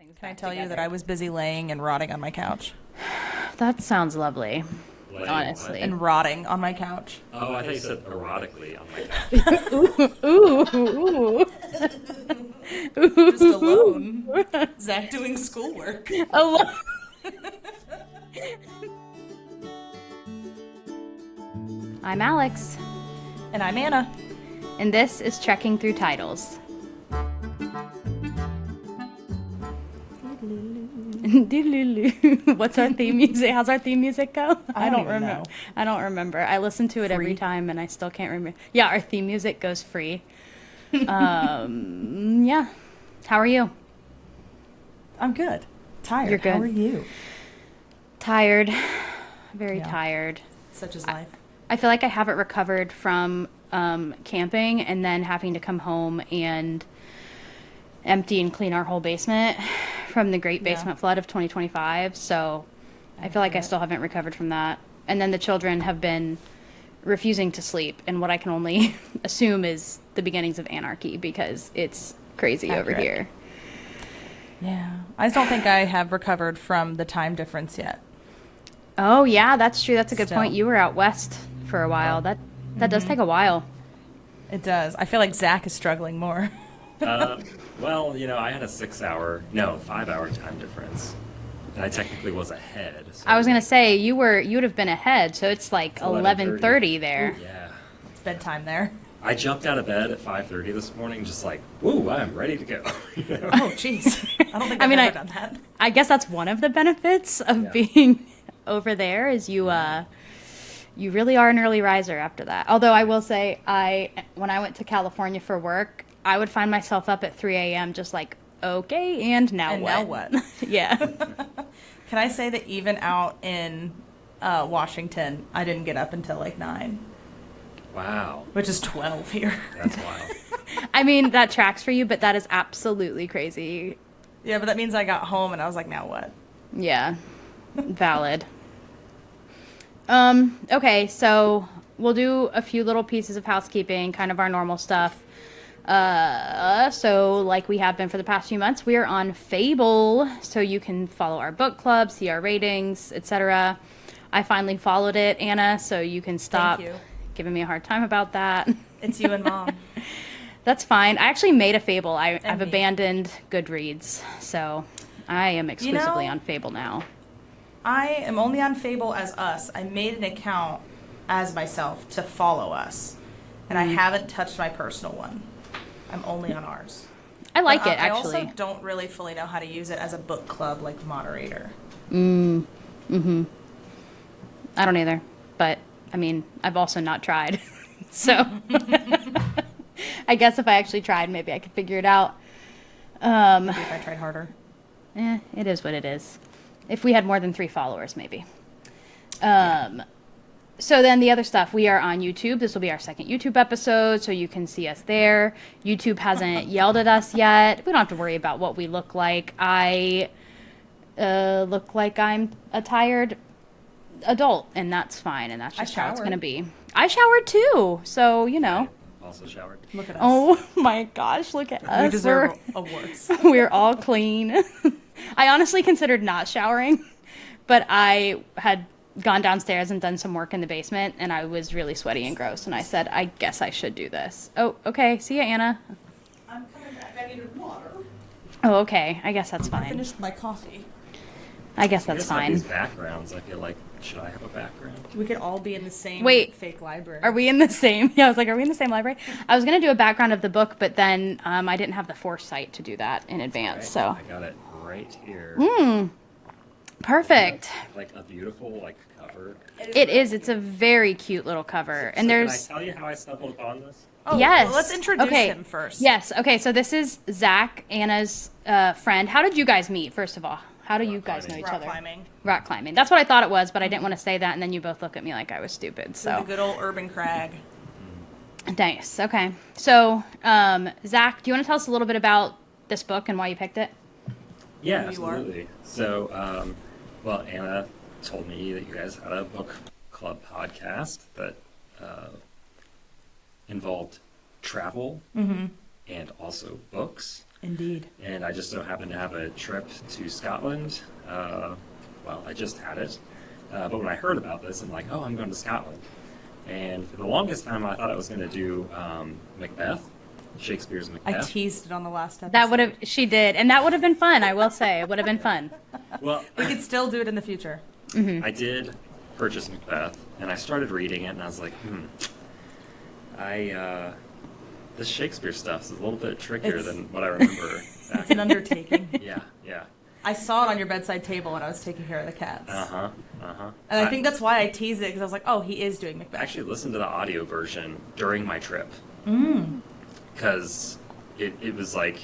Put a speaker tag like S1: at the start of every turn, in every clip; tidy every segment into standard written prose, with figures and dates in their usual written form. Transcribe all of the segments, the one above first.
S1: Can I tell you that I was busy laying and rotting on my couch?
S2: That sounds lovely,
S3: Like,
S2: honestly.
S1: And rotting on my couch.
S3: oh, I thought you said erotically on my couch.
S2: Ooh.
S1: Just alone. Zack doing schoolwork.
S2: Alone. I'm Alex,
S1: And I'm Anna.
S2: and this is Trekking Through Titles. What's our theme music? How's our theme music go?
S1: I don't even
S2: remember.
S1: know.
S2: I don't remember. I listen to it every
S1: Free?
S2: time, and I still can't remember. Yeah, our theme music goes free. Yeah. How are you?
S1: I'm good. Tired.
S2: You're good.
S1: How are you?
S2: Tired. Very
S1: Yeah.
S2: tired.
S1: Such is life.
S2: I feel like I haven't recovered from camping and then having to come home and empty and clean our whole basement from the Great
S1: Yeah.
S2: Basement Flood of 2025. So I feel like I still haven't recovered from that. And then the children have been refusing to sleep in what I can only assume is the beginnings of anarchy because it's crazy over
S1: Accurate.
S2: here.
S1: Yeah. I just don't think I have recovered from the time difference yet.
S2: Oh, yeah, that's true. That's a good
S1: Still.
S2: point. You were out west for a while. That does take a while.
S1: It does. I feel like Zack is struggling more.
S3: Well, I had a 5-hour time difference. And I technically was ahead. So
S2: I was gonna say you would have been ahead, so it's like
S3: 11:30
S2: 11:30 there.
S3: Yeah.
S1: It's bedtime there.
S3: I jumped out of bed at 5:30 this morning, just like, woo, I'm ready to go.
S1: Oh, jeez. I don't think
S2: I
S1: I've
S2: mean,
S1: ever done that.
S2: I guess that's one of the benefits of
S3: Yeah.
S2: being over there is you really are an early riser after that. Although I will say when I went to California for work, I would find myself up at 3 a.m. just like, okay, and now
S1: And
S2: what?
S1: now what?
S2: Yeah.
S1: Can I say that even out in Washington, I didn't get up until like 9,
S3: Wow.
S1: which is 12 here.
S3: That's wild.
S2: I mean, that tracks for you, but that is absolutely crazy.
S1: Yeah, but that means I got home and I was like, now what?
S2: Yeah. Valid. Okay, so we'll do a few little pieces of housekeeping, kind of our normal stuff. So like we have been for the past few months, we are on Fable, so you can follow our book club, see our ratings, etc. I finally followed it, Anna, so you can stop
S1: you.
S2: giving me a hard time about that.
S1: It's you and Mom.
S2: That's fine. I actually made a Fable. I've
S1: me.
S2: abandoned Goodreads, so I am exclusively on Fable now.
S1: I am only on Fable as us. I made an account as myself to follow us, and I haven't touched my personal one. I'm only on ours.
S2: I like
S1: But
S2: it,
S1: I
S2: actually.
S1: also don't really fully know how to use it as a book club like moderator.
S2: I don't either, but I mean, I've also not tried. So I guess if I actually tried, maybe I could figure it out.
S1: Maybe if I tried harder.
S2: It is what it is. If we had more than 3 followers, maybe. So then the other stuff, we are on YouTube. This will be our second YouTube episode, so you can see us there. YouTube hasn't yelled at us yet. We don't have to worry about what we look like. I look like I'm a tired adult, and that's fine, and that's
S1: I
S2: just how it's
S1: showered.
S2: going to be. I showered too, so,
S3: I also showered.
S1: Look at us.
S2: Oh my gosh, look at us.
S1: We deserve awards.
S2: We're all clean. I honestly considered not showering, but I had gone downstairs and done some work in the basement, and I was really sweaty and gross, and I said, I guess I should do this. Oh, okay. See ya, Anna.
S1: I'm coming back. I needed water.
S2: Oh, okay. I guess that's
S1: I
S2: fine.
S1: finished my coffee.
S2: I guess
S3: I
S2: that's
S3: guess I have
S2: fine.
S3: these backgrounds. I feel like, should I have a background?
S1: We could all be in the same
S2: Wait.
S1: fake library.
S2: Are we in the same? Yeah, I was like, are we in the same library? I was going to do a background of the book, but then I didn't have the foresight to do that in advance, so.
S3: I got it right here.
S2: Perfect.
S3: Like a beautiful cover.
S2: It is. It's a very cute little cover. And
S3: So
S2: there's...
S3: Can I tell you how I stumbled upon this?
S1: Oh,
S2: Yes.
S1: well, let's introduce
S2: Okay.
S1: him first.
S2: Yes. Okay. So this is Zack, Anna's friend. How did you guys meet? First of all, how do you guys know each
S1: Rock
S2: other?
S1: climbing.
S2: Rock climbing. That's what I thought it was, but I didn't want to say that, and then you both look at me like I was stupid.
S1: The
S2: So
S1: good old urban crag.
S2: nice. Okay. So Zack, do you want to tell us a little bit about this book and why you picked it?
S3: Yeah,
S1: Who you are.
S3: absolutely. So, well, Anna told me that you guys had a book club podcast that involved travel and also books.
S1: Indeed.
S3: And I just so happened to have a trip to Scotland. Well, I just had it. But when I heard about this, I'm like, oh, I'm going to Scotland. And for the longest time, I thought I was going to do Macbeth, Shakespeare's
S1: I
S3: Macbeth.
S1: teased it on the last episode.
S2: That would have, she did. And that would have been fun, I will say. It would have been fun.
S3: Well,
S1: We could still do it in the future.
S3: I did purchase Macbeth, and I started reading it, and I was like, this Shakespeare stuff is a little bit trickier
S1: It's-
S3: than what I remember.
S1: It's an undertaking.
S3: Yeah.
S1: I saw it on your bedside table when I was taking care of the cats.
S3: Uh-huh.
S1: And I think that's why I teased it, because I was like, oh, he is doing
S3: I
S1: Macbeth.
S3: actually listened to the audio version during my trip. Because it was like,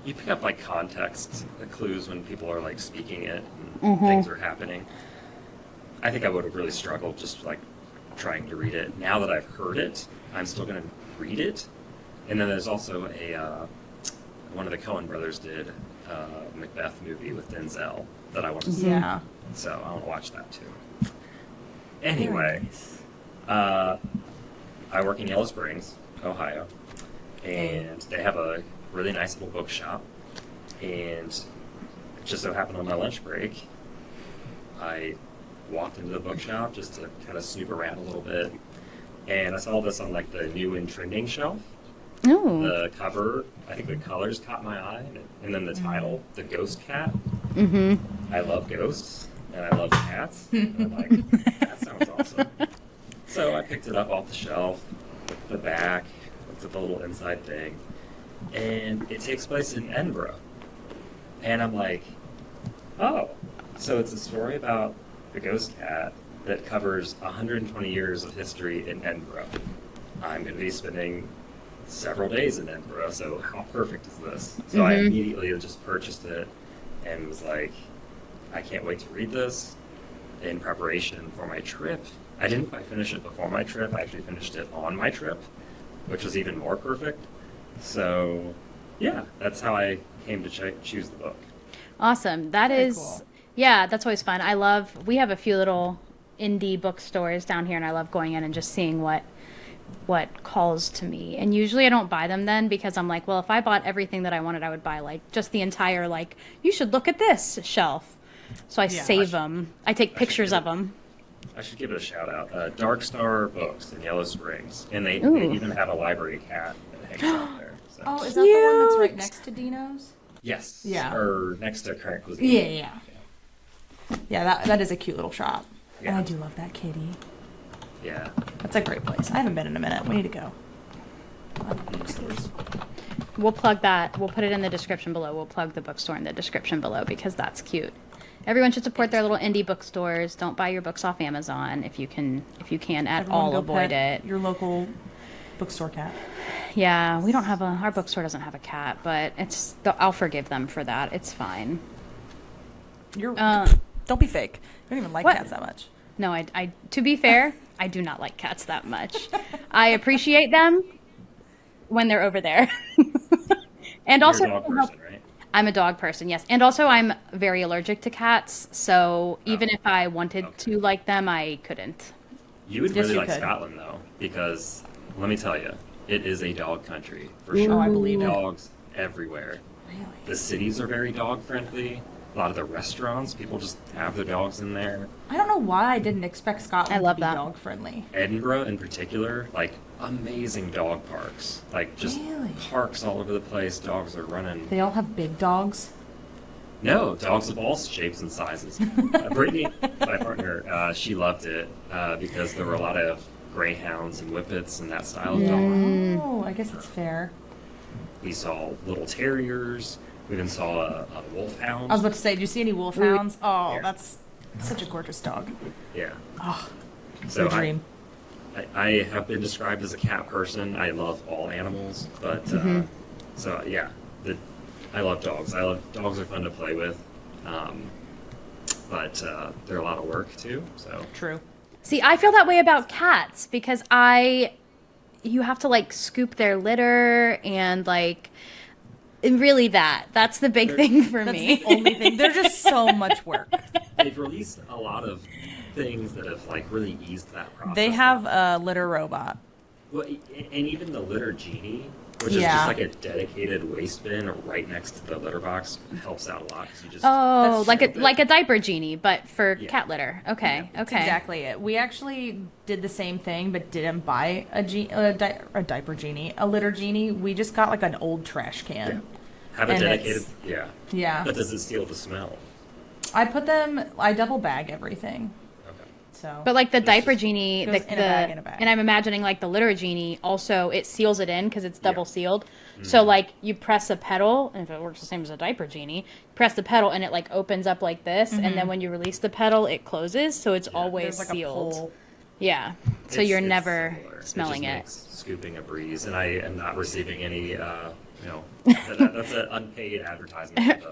S3: you pick up like context, the clues when people are like speaking it and things are happening. I think I would have really struggled just like trying to read it. Now that I've heard it, I'm still going to read it. And then there's also one of the Coen brothers did a Macbeth movie with Denzel that I want to see.
S1: Yeah.
S3: So I want to watch that too. Anyway,
S1: Very nice.
S3: I work in Yellow Springs, Ohio, and they have a really nice little bookshop. And it just so happened on my lunch break, I walked into the bookshop just to kind of snoop around a little bit, and I saw this on like the new and trending shelf.
S2: Ooh.
S3: The cover, I think the colors caught my eye, and then the title, The Ghost Cat. I love ghosts, and I love cats. And I'm like, that sounds awesome. So I picked it up off the shelf, looked at the back, looked at the little inside thing, and it takes place in Edinburgh. And I'm like, oh, so it's a story about the ghost cat that covers 120 years of history in Edinburgh. I'm going to be spending several days in Edinburgh, so how perfect is this? So I immediately just purchased it and was like, I can't wait to read this in preparation for my trip. I didn't quite finish it before my trip. I actually finished it on my trip, which was even more perfect. So, yeah, that's how I came to choose the book.
S2: Awesome. That
S1: Very
S2: is,
S1: cool.
S2: yeah, that's always fun. We have a few little indie bookstores down here, and I love going in and just seeing what calls to me. And usually I don't buy them then, because I'm like, well, if I bought everything that I wanted, I would buy like just the entire, like, you should look at this shelf. So I save them. I take pictures of them.
S3: I should give it a shout out. Dark Star Books in Yellow Springs, and they
S2: Ooh.
S3: even have a library cat that hangs out there. So.
S1: Oh, is that the one that's right
S2: Cute.
S1: next to Dino's?
S3: Yes.
S1: Yeah.
S3: Or next to Current Cuisine.
S1: Yeah, that is a cute little shop. And
S3: Yeah.
S1: I do love that kitty.
S3: Yeah.
S1: That's a great place. I haven't been in a minute. We need to go. I love bookstores.
S2: We'll plug that. We'll put it in the description below. We'll plug the bookstore in the description below because that's cute. Everyone should support their little indie bookstores. Don't buy your books off Amazon if you can at
S1: Everyone
S2: all
S1: go
S2: avoid
S1: pet
S2: it.
S1: your local bookstore cat.
S2: Yeah, we don't have our bookstore doesn't have a cat, but I'll forgive them for that. It's fine.
S1: Don't be fake. You don't even like
S2: What?
S1: cats that much.
S2: No, I to be fair, I do not like cats that much. I appreciate them when they're over there. And also,
S3: You're a dog person, right?
S2: I'm a dog person, yes. And also, I'm very allergic to cats, so even if I wanted to like them, I couldn't.
S3: You would
S1: Yes,
S3: really
S1: you
S3: like
S1: could.
S3: Scotland, though, because let me tell you, it is a dog country for sure.
S1: Oh, I believe it.
S3: Dogs everywhere.
S1: Really?
S3: The cities are very dog friendly. A lot of the restaurants, people just have their dogs in there.
S1: I don't know why I didn't expect Scotland
S2: I love
S1: to be
S2: that.
S1: dog friendly.
S3: Edinburgh, in particular, like amazing dog parks, like just
S1: Really?
S3: parks all over the place. Dogs are running.
S1: They all have big dogs.
S3: No, dogs of all shapes and sizes. Brittany, my partner, she loved it because there were a lot of greyhounds and whippets and that style of dog.
S1: Oh, I guess it's fair.
S3: We saw little terriers. We even saw a wolfhound.
S1: I was about to say, do you see any wolfhounds? Oh,
S3: Yeah.
S1: that's such a gorgeous dog.
S3: Yeah.
S1: Oh,
S3: So
S1: a dream.
S3: I have been described as a cat person. I love all animals, but so yeah, I love dogs. Dogs are fun to play with, but they're a lot of work too. So
S1: True.
S2: See, I feel that way about cats because you have to like scoop their litter and like, and really that's the big thing for
S1: That's
S2: me.
S1: the only thing. There's just so much work.
S3: they've released a lot of things that have like really eased that process.
S1: They have a litter robot.
S3: Well, and even the litter genie which is
S1: Yeah.
S3: just like a dedicated waste bin right next to the litter box. It helps out a lot because you just
S2: Oh,
S1: That's
S2: like
S1: true.
S2: a diaper genie, but for
S3: Yeah.
S2: cat litter. Okay,
S3: Yeah.
S1: That's
S2: okay.
S1: exactly it. We actually did the same thing, but didn't buy a diaper genie, a litter genie. We just got like an old trash can.
S3: Yeah. Have a
S1: And
S3: dedicated.
S1: it's-
S3: Yeah.
S1: Yeah.
S3: But does it steal the smell?
S1: I double bag everything.
S3: Okay.
S1: So.
S2: But like the
S3: It's
S2: diaper
S3: just-
S2: genie,
S1: Goes
S2: the,
S1: in a bag, in a bag.
S2: and I'm imagining like the litter genie also it seals it in because it's double
S3: Yeah.
S2: sealed. So like you press a pedal, and if it works the same as a diaper genie, press the pedal and it like opens up like this, and then when you release the pedal, it closes. So it's always
S1: there's like
S2: sealed.
S1: a pole.
S2: Yeah. So
S3: It's-
S2: you're
S3: it's
S2: never
S3: similar.
S2: smelling
S3: it.
S2: it.
S3: Just makes scooping a breeze, and I am not receiving any. That's an unpaid advertisement.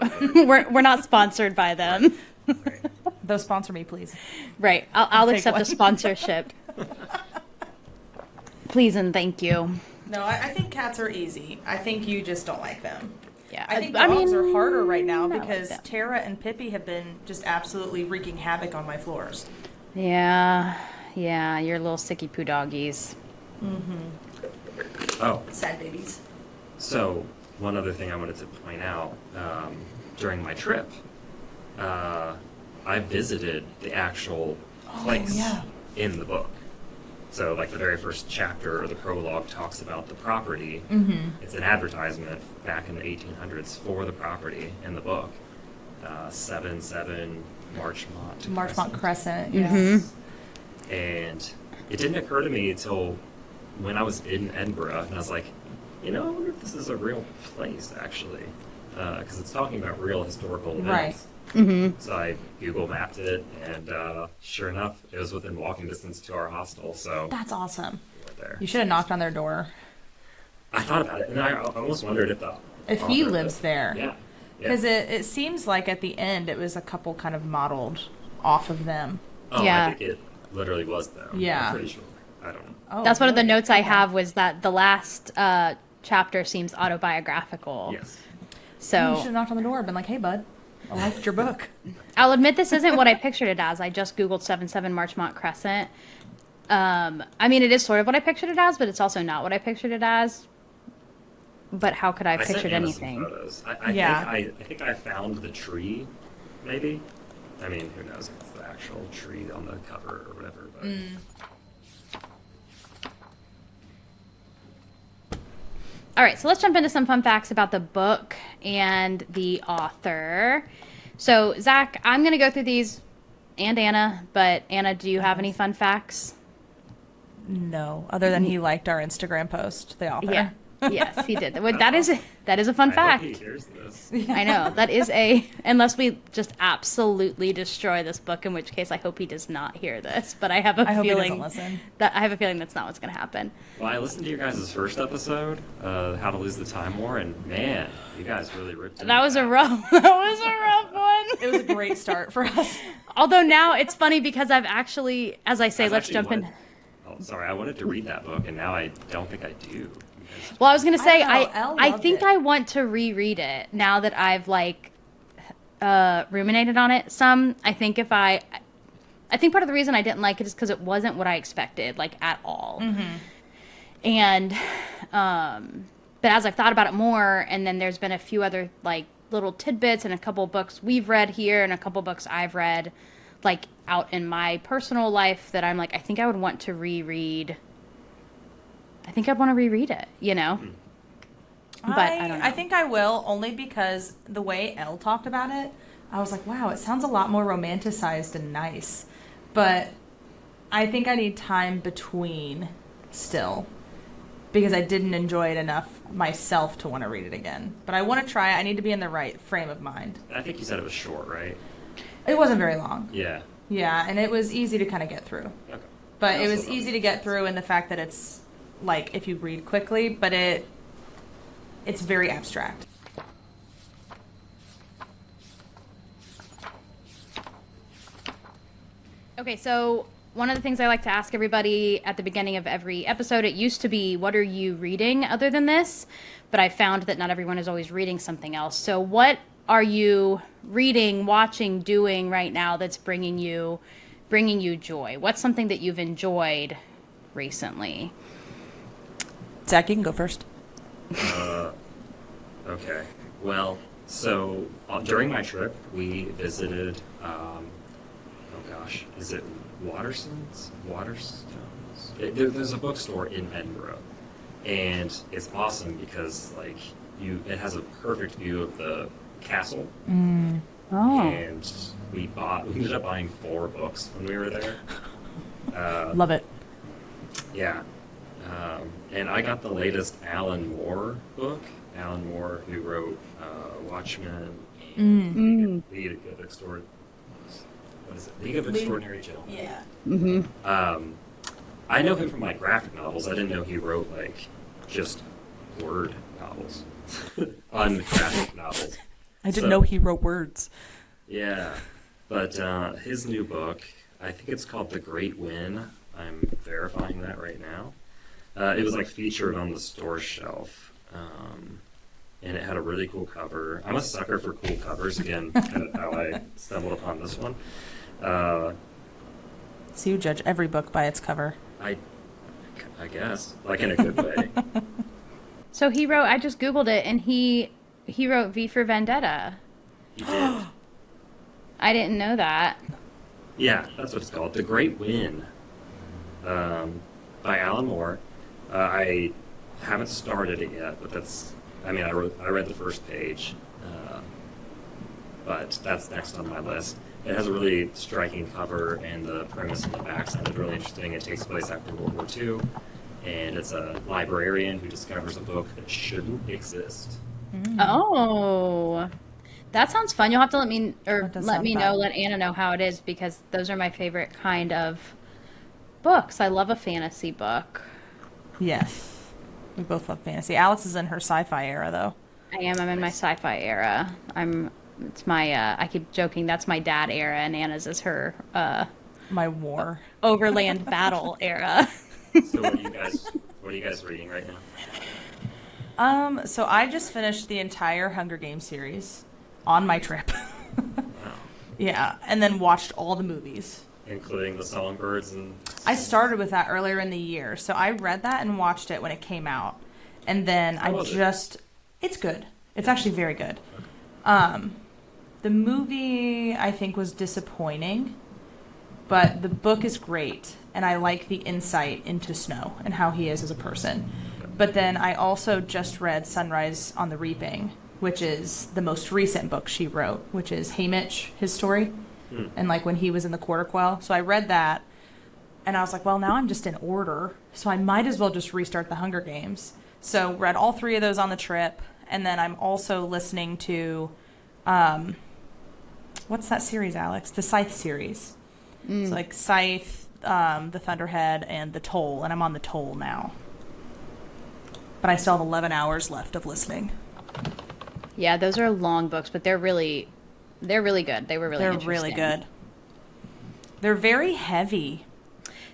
S2: We're not sponsored by them.
S3: Right.
S1: Those sponsor me, please.
S2: Right. I'll
S1: take
S2: accept a
S1: one.
S2: sponsorship. Please and thank you.
S1: No, I think cats are easy. I think you just don't like them.
S2: Yeah.
S1: I think dogs are harder right now
S2: I like
S1: because
S2: them.
S1: Tara and Pippi have been just absolutely wreaking havoc on my floors.
S2: Yeah. Yeah. Your little sicky poo doggies.
S3: Oh,
S1: Sad babies.
S3: so one other thing I wanted to point out during my trip, I visited the actual place
S1: yeah.
S3: in the book. So, like the very first chapter or the prologue talks about the property. It's an advertisement back in the 1800s for the property in the book. 77
S1: Marchmont Crescent.
S3: Yes. And it didn't occur to me until when I was in Edinburgh, and I was like, I wonder if this is a real place, actually. Because it's talking about real historical events. So I Google mapped it, and sure enough, it was within walking distance to our hostel. So
S1: That's awesome.
S3: we went there.
S1: You should have knocked on their door.
S3: I thought about it, and I almost wondered if
S1: If he
S3: author
S1: lives there.
S3: Yeah.
S1: Because it seems like at the end it was a couple kind of modeled off of them.
S3: Oh,
S2: Yeah.
S3: I think it literally was them.
S1: Yeah.
S3: I'm pretty sure. I don't know.
S1: Oh,
S2: That's one of the
S1: really?
S2: notes I
S1: Okay.
S2: have was that the last chapter seems autobiographical.
S3: Yes.
S1: You
S2: So
S1: should have knocked on the door and been like, hey, bud, I liked your book.
S2: I'll admit this isn't what I pictured it as. I just Googled 77 Marchmont Crescent. I mean, it is sort of what I pictured it as, but it's also not what I pictured it as. But how could I have
S3: I sent
S2: pictured
S3: Anna some
S2: anything?
S3: photos. I
S1: Yeah.
S3: think I think I found the tree, maybe. I mean, who knows if it's the actual tree on the cover or whatever. But
S2: All right, so let's jump into some fun facts about the book and the author. So, Zach, I'm going to go through these and Anna, but Anna, do you have any fun facts?
S1: No, other than he liked our Instagram post, the author.
S2: Yeah. Yes, he did. Well, that is a fun
S3: I
S2: fact.
S3: hope he hears this.
S2: I know. That is unless we just absolutely destroy this book, in which case I hope he does not hear this. But I have a
S1: I hope he
S2: feeling
S1: doesn't listen.
S2: I have a feeling that's not what's going to happen.
S3: Well, I listened to your guys' first episode, How to Lose the Time War, and man, you guys really ripped into
S2: That was a rough one.
S1: It was a great start for us.
S2: Although now it's funny because I've actually, as I say,
S3: I've
S2: let's
S3: actually
S2: jump in.
S3: wanted- Oh, sorry, I wanted to read that book, and now I don't think I do. You guys-
S2: Well, I was gonna say
S1: I know, Elle
S2: I
S1: loved
S2: think
S1: it.
S2: I want to reread it now that I've ruminated on it some. I think part of the reason I didn't like it is because it wasn't what I expected, like at all. And but as I've thought about it more, and then there's been a few other like little tidbits and a couple books we've read here and a couple books I've read like out in my personal life that I'm like, I think I would want to reread. I think I'd want to reread it, But I don't know.
S1: I think I will, only because the way Elle talked about it, I was like, wow, it sounds a lot more romanticized and nice. But I think I need time between still, because I didn't enjoy it enough myself to want to read it again. But I want to try it. I need to be in the right frame of mind.
S3: I think you said it was short, right?
S1: It wasn't very long.
S3: Yeah.
S1: Yeah, and it was easy to kind of get through.
S3: Okay.
S1: But it
S3: That's
S1: was
S3: what
S1: easy to get through in the fact that it's like if you read quickly, but it's very abstract.
S2: Okay, so one of the things I like to ask everybody at the beginning of every episode, it used to be, what are you reading other than this? But I found that not everyone is always reading something else. So what are you reading, watching, doing right now that's bringing you joy? What's something that you've enjoyed recently?
S1: Zack, you can go first.
S3: Okay. Well, so during my trip, we visited. Oh gosh, is it Waterstones? There's a bookstore in Edinburgh, and it's awesome because like it has a perfect view of the castle.
S2: Oh.
S3: And we ended up buying 4 books when we were there.
S1: Love it.
S3: Yeah. And I got the latest Alan Moore book. Alan Moore, who wrote Watchmen and League of Extraordinary. What is it? League of Extraordinary Gentlemen.
S1: Yeah.
S2: Mm-hmm.
S3: I know him from like graphic novels. I didn't know he wrote like just word novels, ungraphic novels.
S1: I didn't know he wrote words.
S3: Yeah, but his new book, I think it's called The Great Win. I'm verifying that right now. It was like featured on the store shelf, and it had a really cool cover. I'm a sucker for cool covers. Again, kind of how I stumbled upon this one.
S1: So you judge every book by its cover.
S3: I guess, like in a good way.
S2: So he wrote, I just Googled it, and he wrote V for Vendetta.
S3: He did.
S2: I didn't know that.
S3: Yeah, that's what it's called. The Great Win, by Alan Moore. I haven't started it yet, but I read the first page, but that's next on my list. It has a really striking cover, and the premise in the back sounded really interesting. It takes place after World War II, and it's a librarian who discovers a book that shouldn't exist.
S2: Oh, that sounds fun. You'll have to let me
S1: fun.
S2: let Anna know how it is, because those are my favorite kind of books. I love a fantasy book.
S1: Yes. We both love fantasy. Alex is in her sci-fi era, though.
S2: I'm in my sci-fi era. I keep joking, that's my dad era, and Anna's is her
S1: My war.
S2: overland battle era.
S3: So what are you guys reading right now?
S1: So I just finished the entire Hunger Games series on my trip.
S3: Wow.
S1: Yeah, and then watched all the movies.
S3: Including the Songbirds and...
S1: I started with that earlier in the year, so I read that and watched it when it came out. And then it's good. It's actually very good. The movie, I think, was disappointing, but the book is great, and I like the insight into Snow and how he is as a person. But then I also just read Sunrise on the Reaping, which is the most recent book she wrote, which is Haymitch, his story, and like when he was in the Quarter Quell. So I read that, and I was like, well, now I'm just in order, so I might as well just restart the Hunger Games. So read all 3 of those on the trip, and then I'm also listening to... what's that series, Alex? The Scythe series. It's like Scythe, the Thunderhead, and the Toll, and I'm on the Toll now. But I still have 11 hours left of listening.
S2: Yeah, those are long books, but they're really good. They were really interesting.
S1: Really good. They're very heavy.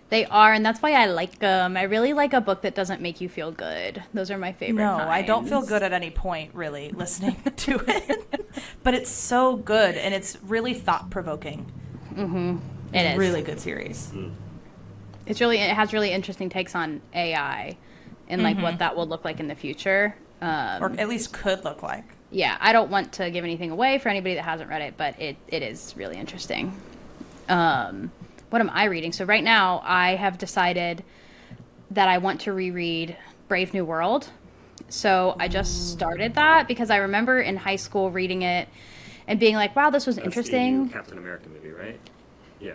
S2: They are, and that's why I like them. I really like a book that doesn't make you feel good. Those are my favorite
S1: No,
S2: kinds.
S1: I don't feel good at any point, really, listening to it. But it's so good, and it's really thought-provoking.
S2: Mm-hmm.
S1: It's
S2: It is.
S1: a really good series.
S2: It has really interesting takes on AI and like what that will look like in the future.
S1: Or at least could look like.
S2: Yeah, I don't want to give anything away for anybody that hasn't read it, but it is really interesting. What am I reading? So right now I have decided that I want to reread Brave New World. So I just started that because I remember in high school reading it and being like, wow, this was
S3: That's
S2: interesting.
S3: the new Captain America movie, right? Yeah.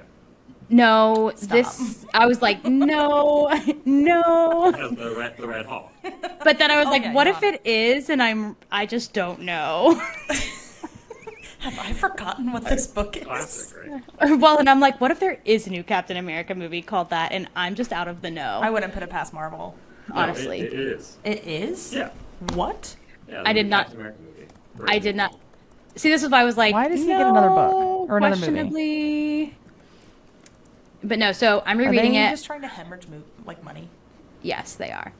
S2: No,
S1: Stop.
S2: I was like, no.
S3: It has the red hawk.
S2: But then I was like,
S1: yeah,
S2: what
S1: you
S2: if
S1: got
S2: it is? And I just don't know.
S1: Have I forgotten what this book is?
S3: Classic, right?
S2: Well, and I'm like, what if there is a new Captain America movie called that and I'm just out of the know?
S1: I wouldn't put it past Marvel.
S2: Honestly.
S3: No, it is.
S1: It is?
S3: Yeah.
S1: What?
S3: Yeah,
S2: I
S3: the
S2: did not-
S3: Captain America movie.
S2: I did not. See, this is why I was like,
S1: Why does he get another book or another movie?
S2: questionably. But no, so I'm
S1: Are
S2: rereading
S1: they
S2: it.
S1: just trying to hemorrhage money?
S2: Yes, they are.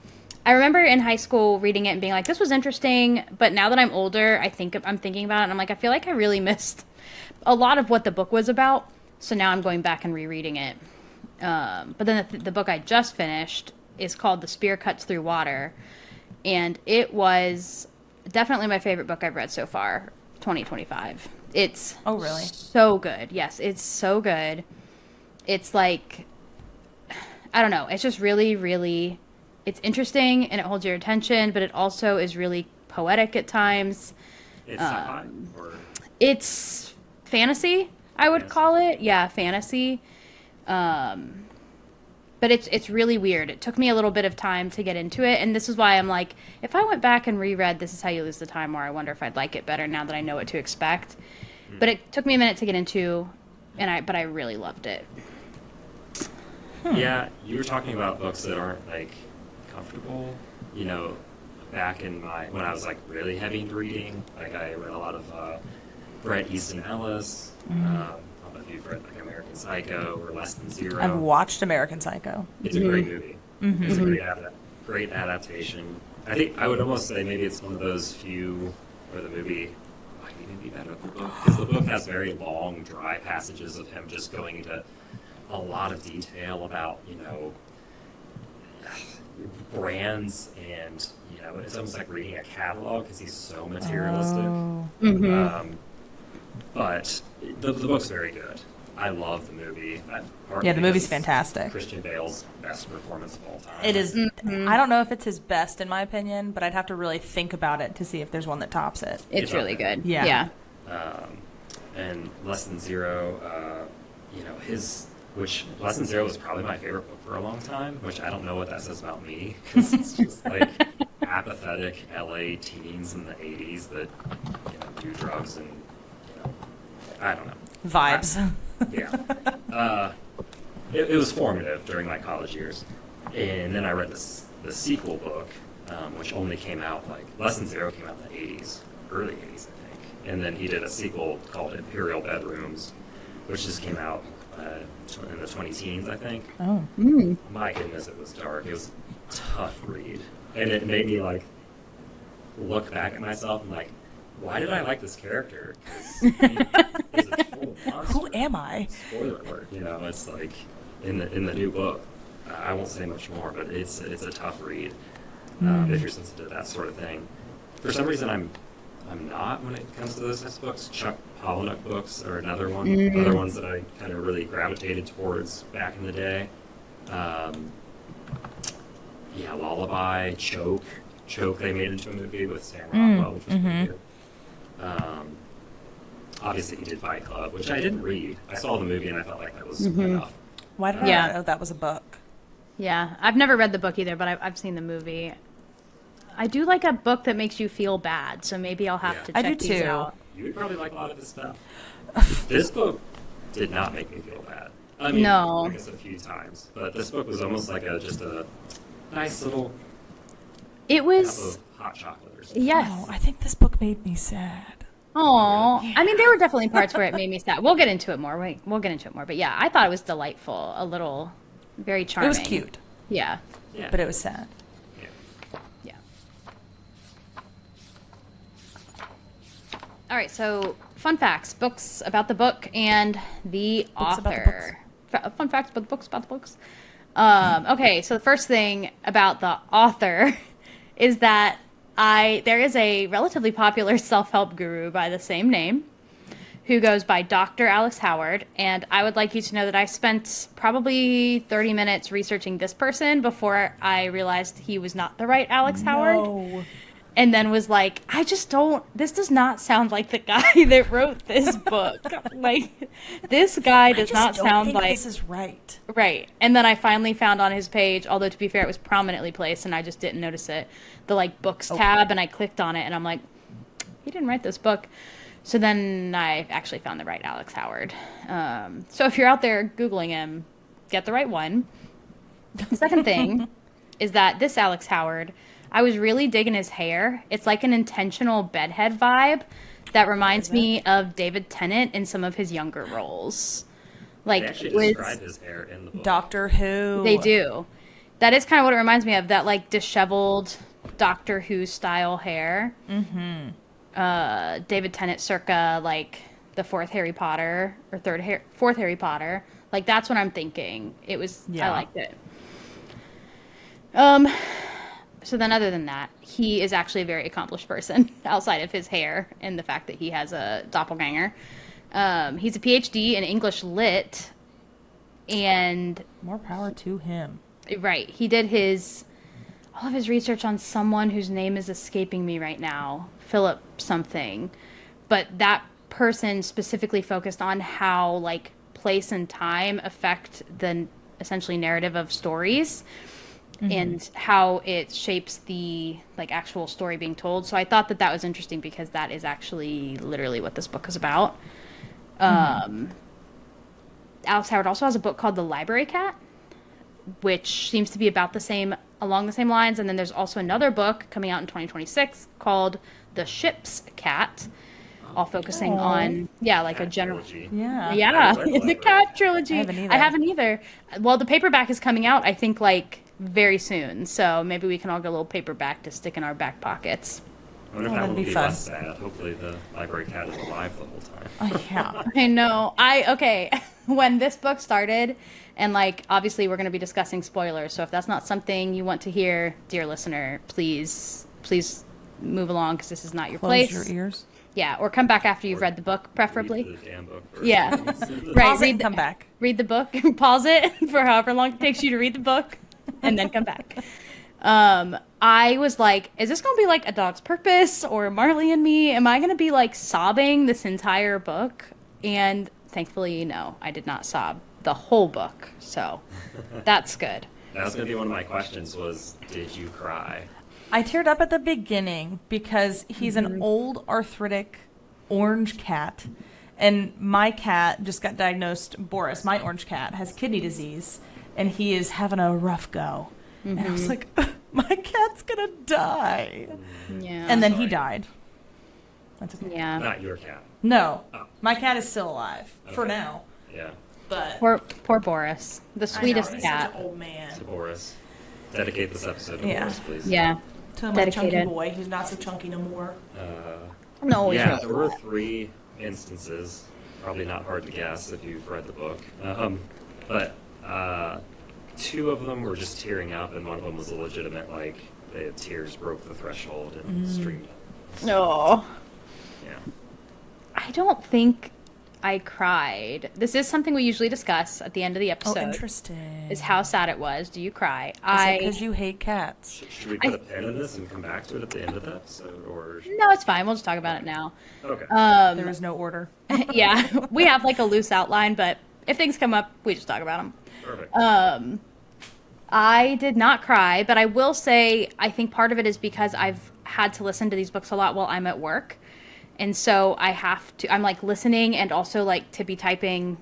S2: I remember in high school reading it and being like, this was interesting, but now that I'm older, I'm thinking about it, and I'm like, I feel like I really missed a lot of what the book was about, so now I'm going back and rereading it. But then the book I just finished is called The Spear Cuts Through Water, and it was definitely my favorite book I've read so far, 2025. It's
S1: Oh, really?
S2: so good. Yes, it's so good. It's like, I don't know. It's just really, really, it's interesting and it holds your attention, but it also is really poetic at times.
S3: It's sci-fi or
S2: It's fantasy, I would
S3: Fantasy.
S2: call it. Yeah, fantasy. But it's really weird. It took me a little bit of time to get into it, and this is why I'm like, if I went back and reread This Is How You Lose the Time, or I wonder if I'd like it better now that I know what to expect. But it took me a minute to get into, but I really loved it.
S3: Yeah, you were talking about books that aren't like comfortable. You know, back in when I was like really heavy into reading, like I read a lot of Bret Easton Ellis. I don't know if you've read like American Psycho or Less Than Zero.
S1: I've watched American Psycho.
S3: It's a great movie. It's a great adaptation. I think I would almost say maybe it's one of those few where the movie might even be better than the book, because the book has very long, dry passages of him just going into a lot of detail about, you know, brands, and, you know, it's almost like reading a catalog because he's so materialistic.
S1: Oh.
S3: But the book's very good. I love the movie.
S1: Yeah, the movie's fantastic.
S3: Christian Bale's best performance of all time.
S1: It is. I don't know if it's his best in my opinion, but I'd have to really think about it to see if there's one that tops it.
S2: It's really good.
S1: Yeah.
S3: And Less Than Zero, you know, which Less Than Zero was probably my favorite book for a long time, which I don't know what that says about me, because it's just like apathetic LA teens in the 80s that, you know, do drugs and, you know, I don't know.
S1: Vibes.
S3: Yeah. It was formative during my college years. And then I read the sequel book, which only came out, like, Less Than Zero came out in the 80s, early 80s, I think. And then he did a sequel called Imperial Bedrooms, which just came out in the 20-teens, I think.
S1: Oh.
S3: My goodness, it was dark. It was a tough read. And it made me, like, look back at myself and, like, why did I like this character? Because he's a total monster.
S1: Who am I?
S3: Spoiler alert, you know, it's like in the new book. I won't say much more, but it's a tough read if you're sensitive to that sort of thing. For some reason, I'm not when it comes to those types of books. Chuck Palahniuk books are another one. Other ones that I kind of really gravitated towards back in the day. Yeah, Lullaby, Choke. They made into a movie with Sam Rockwell, which was pretty good. Obviously, he did Fight Club, which I didn't read. I saw the movie and I felt like that was enough.
S1: Why did I not know that was a book?
S2: Yeah, I've never read the book either, but I've seen the movie. I do like a book that makes you feel bad, so maybe I'll have to check
S1: I do
S2: these
S1: too.
S2: out.
S3: You would probably like a lot of this stuff. This book did not make me feel bad. I mean,
S2: No.
S3: I guess a few times, but this book was almost like just a nice little
S2: It
S3: cup
S2: was,
S3: of hot chocolate or something.
S2: yes.
S1: Oh, I think this book made me sad.
S2: Oh, I mean, there were definitely parts where it made me sad. We'll get into it more. We'll get into it more. But yeah, I thought it was delightful. A little, very charming.
S1: It was cute,
S2: Yeah.
S3: Yeah.
S1: but it was sad.
S3: Yeah.
S2: Yeah. All right, so fun facts, books about the book and the
S1: Books about the
S2: author. Fun facts about the books, about the books. Okay, so the first thing about the author is that there is a relatively popular self-help guru by the same name who goes by Dr. Alex Howard, and I would like you to know that I spent probably 30 minutes researching this person before I realized he was not the right Alex Howard.
S1: No.
S2: And then was like, this does not sound like the guy that wrote this book. Like, this guy does not sound like...
S1: this is right.
S2: Right. And then I finally found on his page, although to be fair, it was prominently placed and I just didn't notice it, the like books tab, and I clicked on it and I'm like, he didn't write this book. So then I actually found the right Alex Howard. So if you're out there Googling him, get the right one. The second thing is that this Alex Howard, I was really digging his hair. It's like an intentional bedhead vibe that reminds me of David Tennant in some of his younger roles. Like,
S3: They actually describe his hair in the book.
S1: Doctor Who.
S2: they do. That is kind of what it reminds me of, that like disheveled Doctor Who style hair. Mm-hmm. David Tennant circa like the fourth Harry Potter or fourth Harry Potter. Like, that's what I'm thinking. It was, I
S1: Yeah.
S2: liked it. so then other than that, he is actually a very accomplished person outside of his hair and the fact that he has a doppelganger. He's a PhD in English Lit, and
S1: More power to him.
S2: right, he did all of his research on someone whose name is escaping me right now, Philip something, but that person specifically focused on how like place and time affect the essentially narrative of stories. And how it shapes the like actual story being told. So I thought that was interesting because that is actually literally what this book is about. Alex Howard also has a book called The Library Cat, which seems to be along the same lines. And then there's also another book coming out in 2026 called The Ship's Cat, all focusing on like
S3: Cat
S2: a general
S3: trilogy.
S1: Yeah.
S2: yeah
S3: I read
S2: the Cat trilogy.
S1: I haven't
S2: either. Well, the paperback is coming out I think like very soon, so maybe we can all get a little paperback to stick in our back pockets.
S3: I wonder if that
S1: that'd
S3: will
S1: be
S3: be
S1: fun.
S3: less sad. Hopefully the library cat is alive the whole time.
S1: Oh, yeah.
S2: I know. Okay. When this book started, and like obviously we're going to be discussing spoilers, so if that's not something you want to hear, dear listener, please move along because this is not your
S1: Close
S2: place.
S1: your ears.
S2: Yeah, or come back after you've read the book, preferably.
S3: Read the damn book first.
S2: Yeah.
S1: Pause
S2: Right.
S1: it and come back.
S2: Read the book, pause it for however long it takes you to read the book, and then come back. I was like, is this going to be like A Dog's Purpose or Marley and Me? Am I going to be like sobbing this entire book? And thankfully, no, I did not sob the whole book. So that's good.
S3: That was going to be one of my questions was, did you cry?
S1: I teared up at the beginning because he's an old arthritic orange cat. And my cat just got diagnosed, Boris, my orange cat, has kidney disease. And he is having a rough go. And I was like, my cat's going to die.
S2: Yeah.
S1: And then
S3: Sorry.
S1: he died. That's okay.
S2: Yeah.
S3: Not your cat.
S1: No,
S3: Oh.
S1: my cat is still alive for
S3: Okay.
S1: now.
S3: Yeah.
S1: But
S2: Poor Boris, the
S1: I know,
S2: sweetest
S1: he's
S2: cat.
S1: such an old man.
S3: To Boris. Dedicate this episode to
S1: Yeah.
S3: Boris, please.
S2: Yeah.
S1: To my chunky
S2: Dedicated.
S1: boy, who's not so chunky no more.
S2: No, he's
S3: Yeah,
S2: really
S3: there were 3 instances. Probably not hard to guess if you've read the book. But 2 of them were just tearing up, and one of them was a legitimate, like, the tears broke the threshold and streamed.
S2: No.
S3: Yeah.
S2: I don't think I cried. This is something we usually discuss at the end of the
S1: Oh,
S2: episode.
S1: interesting.
S2: Is how sad it was. Do you cry?
S1: Because you hate cats.
S3: Should we put a pin in this and come back to it at the end of the episode, or?
S2: No, it's fine. We'll just talk about it now.
S3: Okay.
S1: There is no order.
S2: Yeah, we have like a loose outline, but if things come up, we just talk about them.
S3: Perfect.
S2: I did not cry, but I will say I think part of it is because I've had to listen to these books a lot while I'm at work. And so I'm like listening and also like to be typing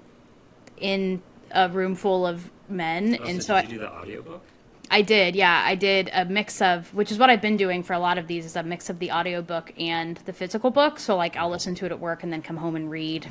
S2: in a room full of men.
S3: Oh,
S2: And
S3: so
S2: so
S3: did you do the audiobook?
S2: I did, yeah. I did a mix of, which is what I've been doing for a lot of these, is a mix of the audiobook and the physical book. So like I'll listen to it at work and then come home and read.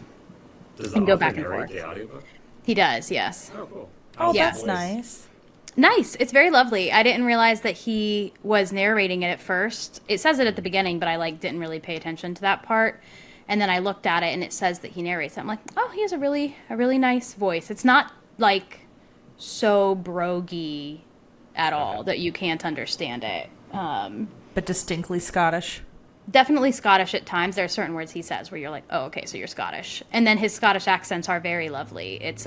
S3: Does the
S2: And go
S3: author
S2: back and
S3: narrate
S2: forth.
S3: the audiobook?
S2: He does, yes.
S3: Oh, cool.
S1: Oh,
S3: How's the
S1: that's
S3: voice?
S1: nice.
S2: Nice. It's very lovely. I didn't realize that he was narrating it at first. It says it at the beginning, but I like didn't really pay attention to that part. And then I looked at it and it says that he narrates it. I'm like, oh, he has a really nice voice. It's not like so brogy at all that you can't understand it.
S1: But distinctly Scottish.
S2: Definitely Scottish at times. There are certain words he says where you're like, oh, okay, so you're Scottish. And then his Scottish accents are very lovely. It's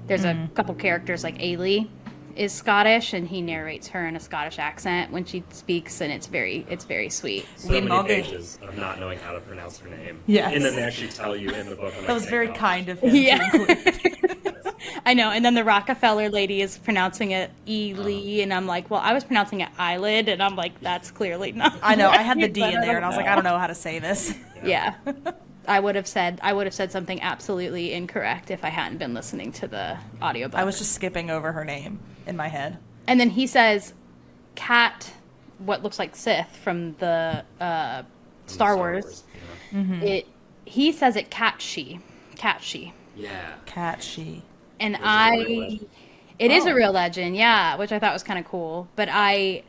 S2: there's a couple characters like Ailey is Scottish, and he narrates her in a Scottish accent when she speaks, and it's very sweet.
S3: So
S1: We
S3: many
S1: mug it.
S3: pages of not knowing how to pronounce her name.
S1: Yes.
S3: And then they actually tell you in the book.
S1: That was very kind of him
S2: Yeah.
S1: to include.
S2: I know. And then the Rockefeller lady is pronouncing it Ely, and I'm like, well, I was pronouncing it eyelid, and I'm like, that's clearly not.
S1: I know. I had the D
S2: But
S1: in there, and I was like, I don't know how to say this.
S2: Yeah. I would have said something absolutely incorrect if I hadn't been listening to the audiobook.
S1: I was just skipping over her name in my head.
S2: And then he says, "Cat," what looks like Sith from the Star Wars.
S3: Yeah.
S2: He says it cat she,
S3: Yeah.
S1: Cat she.
S2: and
S3: Which is a real legend.
S2: it is a
S1: Oh.
S2: real legend, yeah, which I thought was kind of cool. But I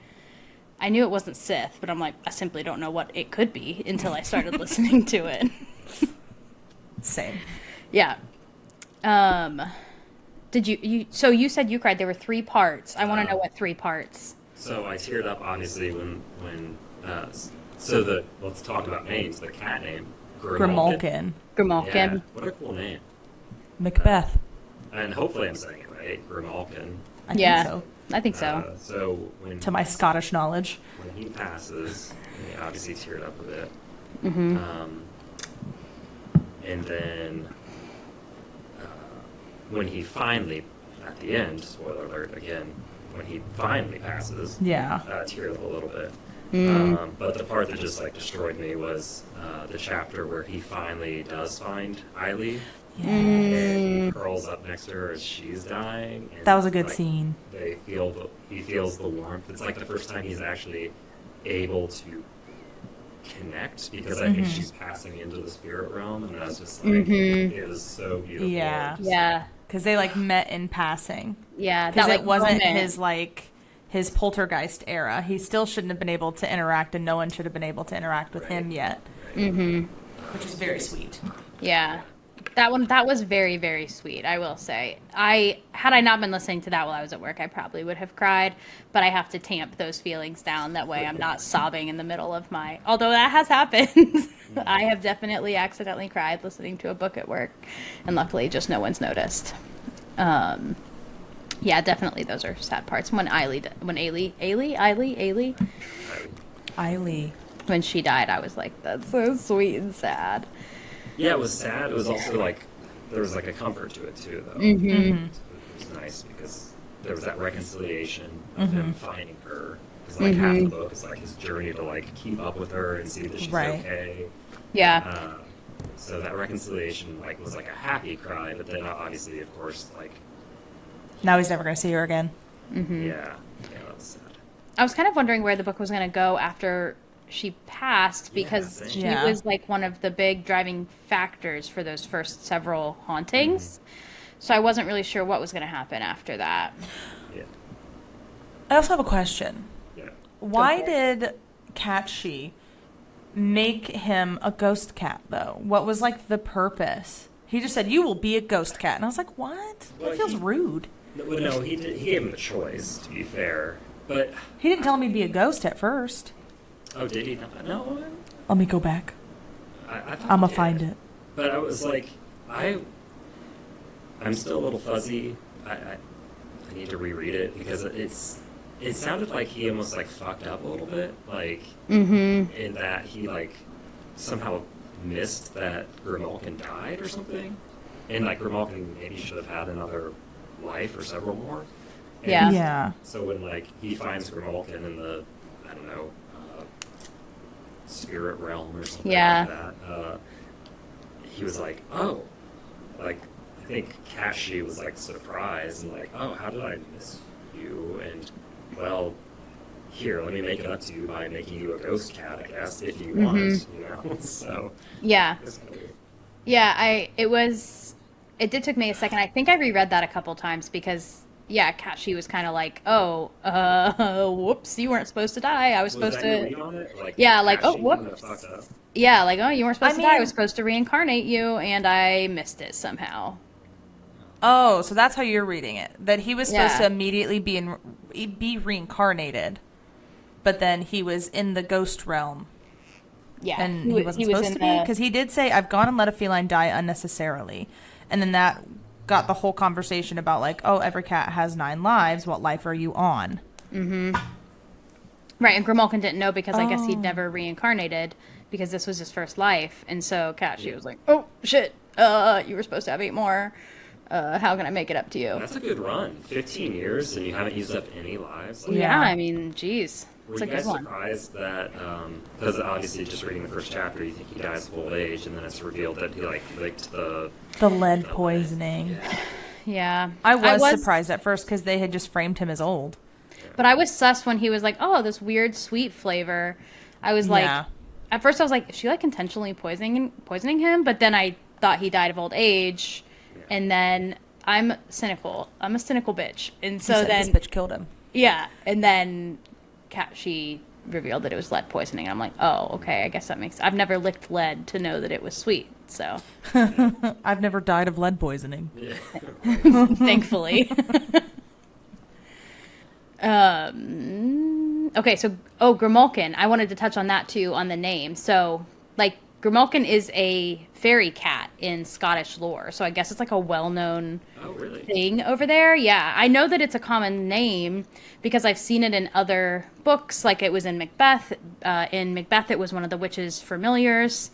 S2: knew it wasn't Sith, but I'm like, I simply don't know what it could be until I started listening to it.
S1: Same.
S2: Yeah. Did you so you said you cried. There were 3 parts. I want to know what 3 parts.
S3: So I teared up obviously when let's talk about names. The cat name
S1: Grimalkin.
S2: Grimalkin.
S3: Yeah, what a cool name.
S1: Macbeth.
S3: And hopefully I'm saying it right, Grimalkin.
S1: I think so.
S2: I think so.
S3: So when
S1: To my Scottish knowledge.
S3: when he passes, he obviously teared up a bit.
S2: Mm-hmm.
S3: And then when he finally, at the end, spoiler alert again, when he finally passes,
S1: Yeah.
S3: teared up a little bit.
S2: Mm.
S3: But the part that just like destroyed me was the chapter where he finally does find Eileen.
S1: Yeah.
S3: And he curls up next to her as she's dying. And
S1: That was a good
S3: like,
S1: scene.
S3: he feels the warmth. It's like the first time he's actually able to connect, because I think she's passing into the spirit realm, and I was just like, it was so beautiful.
S1: Yeah.
S3: Just-
S2: Yeah.
S1: Because they like met in passing.
S2: Yeah.
S1: Because
S2: That
S1: it wasn't
S2: moment.
S1: his poltergeist era. He still shouldn't have been able to interact, and no one should have been able to interact with him yet.
S2: Mm-hmm.
S1: Which is very sweet.
S2: Yeah. That was very, very sweet, I will say. Had I not been listening to that while I was at work, I probably would have cried, but I have to tamp those feelings down. That way I'm not sobbing in the middle of although that has happened. I have definitely accidentally cried listening to a book at work, and luckily just no one's noticed. Yeah, definitely those are sad parts. When Ailey, when she died, I was like, that's so sweet and sad.
S3: Yeah, it was sad. It was also like, there was like a comfort to it too, though.
S2: Mm-hmm.
S3: It was nice because there was that reconciliation of him finding her. Because like half the book is like his journey to like keep up with her and see that she's okay.
S2: Yeah.
S3: So that reconciliation like was like a happy cry, but then obviously, of course, like
S1: Now he's never going to see her again.
S3: yeah, that was sad.
S2: I was kind of wondering where the book was going to go after she passed, because
S3: same.
S2: she
S1: Yeah.
S2: was like one of the big driving factors for those first several hauntings. So I wasn't really sure what was going to happen after that.
S3: Yeah,
S1: I also have a question.
S3: yeah.
S1: Why
S2: Go for it.
S1: did Catchy make him a ghost cat, though? What was like the purpose? He just said, "You will be a ghost cat," and I was like, "What?
S3: Well,
S1: That feels rude."
S3: No, he gave him a choice. To be fair, but
S1: He didn't tell me to be a ghost at first.
S3: oh, did he not? No,
S1: Let me go back.
S3: I thought
S1: I'ma
S3: he did.
S1: find it.
S3: But I was like, I'm still a little fuzzy. I need to reread it because it sounded like he almost like fucked up a little bit, like in that he like somehow missed that Grimalkin died or something, and like Grimalkin maybe should have had another life or several more. And
S2: Yeah.
S1: Yeah.
S3: So when like he finds Grimalkin in the, I don't know, spirit realm or something
S2: Yeah.
S3: like that, he was like, oh, like I think Kashi was like surprised and like, oh, how did I miss you? And well, here, let me make it up to you by making you a ghost cat, I guess, if you want, you know. So
S2: Yeah.
S3: it's kind of weird.
S2: Yeah, it did take me a second. I think I reread that a couple times because, yeah, Kashi was kind of like, oh, whoops, you weren't supposed to die. I was supposed
S3: that your
S2: to,
S3: read on it? Like,
S2: Yeah, like, oh,
S3: Kashi kinda
S2: whoops.
S3: fucked up?
S2: yeah, like, oh, you weren't supposed
S1: I
S2: to die. I
S1: mean-
S2: was supposed to reincarnate you, and I missed it somehow.
S1: Oh, so that's how you're reading it. That he was supposed
S2: Yeah.
S1: to immediately be reincarnated, but then he was in the ghost realm,
S2: Yeah.
S1: and he wasn't supposed
S2: in
S1: to be, because he did say, "I've gone and let a feline die unnecessarily," and then that got the whole conversation about like, "Oh, every cat has 9 lives. What life are you on?"
S2: Right, and Grimalkin didn't know because I guess he'd
S1: Oh.
S2: never reincarnated because this was his first life, and so Kashi was like, "Oh shit, you were supposed to have 8 more. How can I make it up to you?"
S3: That's a good run. 15 years and you haven't used up any lives. Like,
S2: Yeah,
S1: Yeah.
S2: I mean, geez,
S3: were
S2: it's
S3: you
S2: a good
S3: guys
S2: one.
S3: surprised that, because obviously just reading the first chapter, you think he dies of old age, and then it's revealed that he like licked the
S1: The lead poisoning.
S2: Yeah,
S1: I was surprised at first because they had just framed him as old.
S2: but I was sus when he was like, "Oh, this weird sweet flavor." I was like,
S1: Yeah.
S2: at first I was like, "Is she like intentionally poisoning him?" But then I thought he died of old age, and then I'm cynical. I'm a cynical bitch, and
S1: He
S2: so
S1: said
S2: then
S1: this bitch killed him.
S2: yeah, and then she revealed that it was lead poisoning. And I'm like, oh, okay, I guess that makes. I've never licked lead to know that it was sweet, so
S1: I've never died of lead poisoning.
S3: yeah.
S2: thankfully. Okay, so Grimalkin. I wanted to touch on that too on the name. So like Grimalkin is a fairy cat in Scottish lore. So I guess it's like a well-known thing over there. Yeah, I know that it's a common name because I've seen it in other books. Like it was in Macbeth. In Macbeth, it was one of the witch's familiars.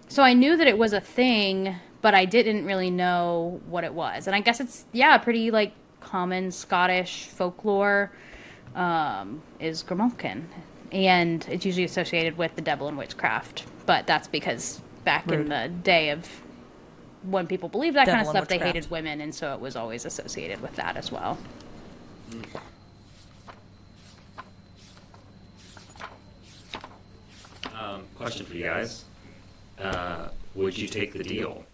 S2: So I knew that it was a thing, but I didn't really know what it was. And I guess it's pretty like common Scottish folklore. Is Grimalkin, and it's usually associated with the devil and witchcraft. But that's because back in the day of when people believed that kind of stuff, they hated women, and so it was always associated with that as well.
S3: Question for you guys. Would you take the deal?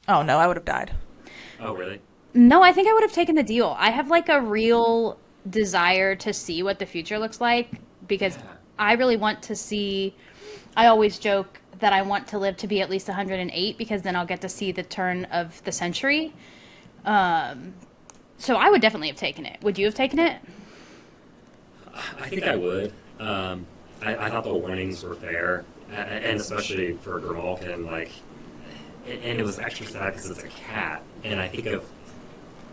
S1: Oh, no, I would have died.
S3: Oh, really?
S2: No, I think I would have taken the deal. I have like a real desire to see what the future looks like because I really want to see. I always joke that I want to live to be at least 108 because then I'll get to see the turn of the century. So I would definitely have taken it. Would you have taken it?
S3: I think I would. I thought the warnings were fair, and especially for Grimalkin, like, and it was extra sad because it's a cat, and I think of.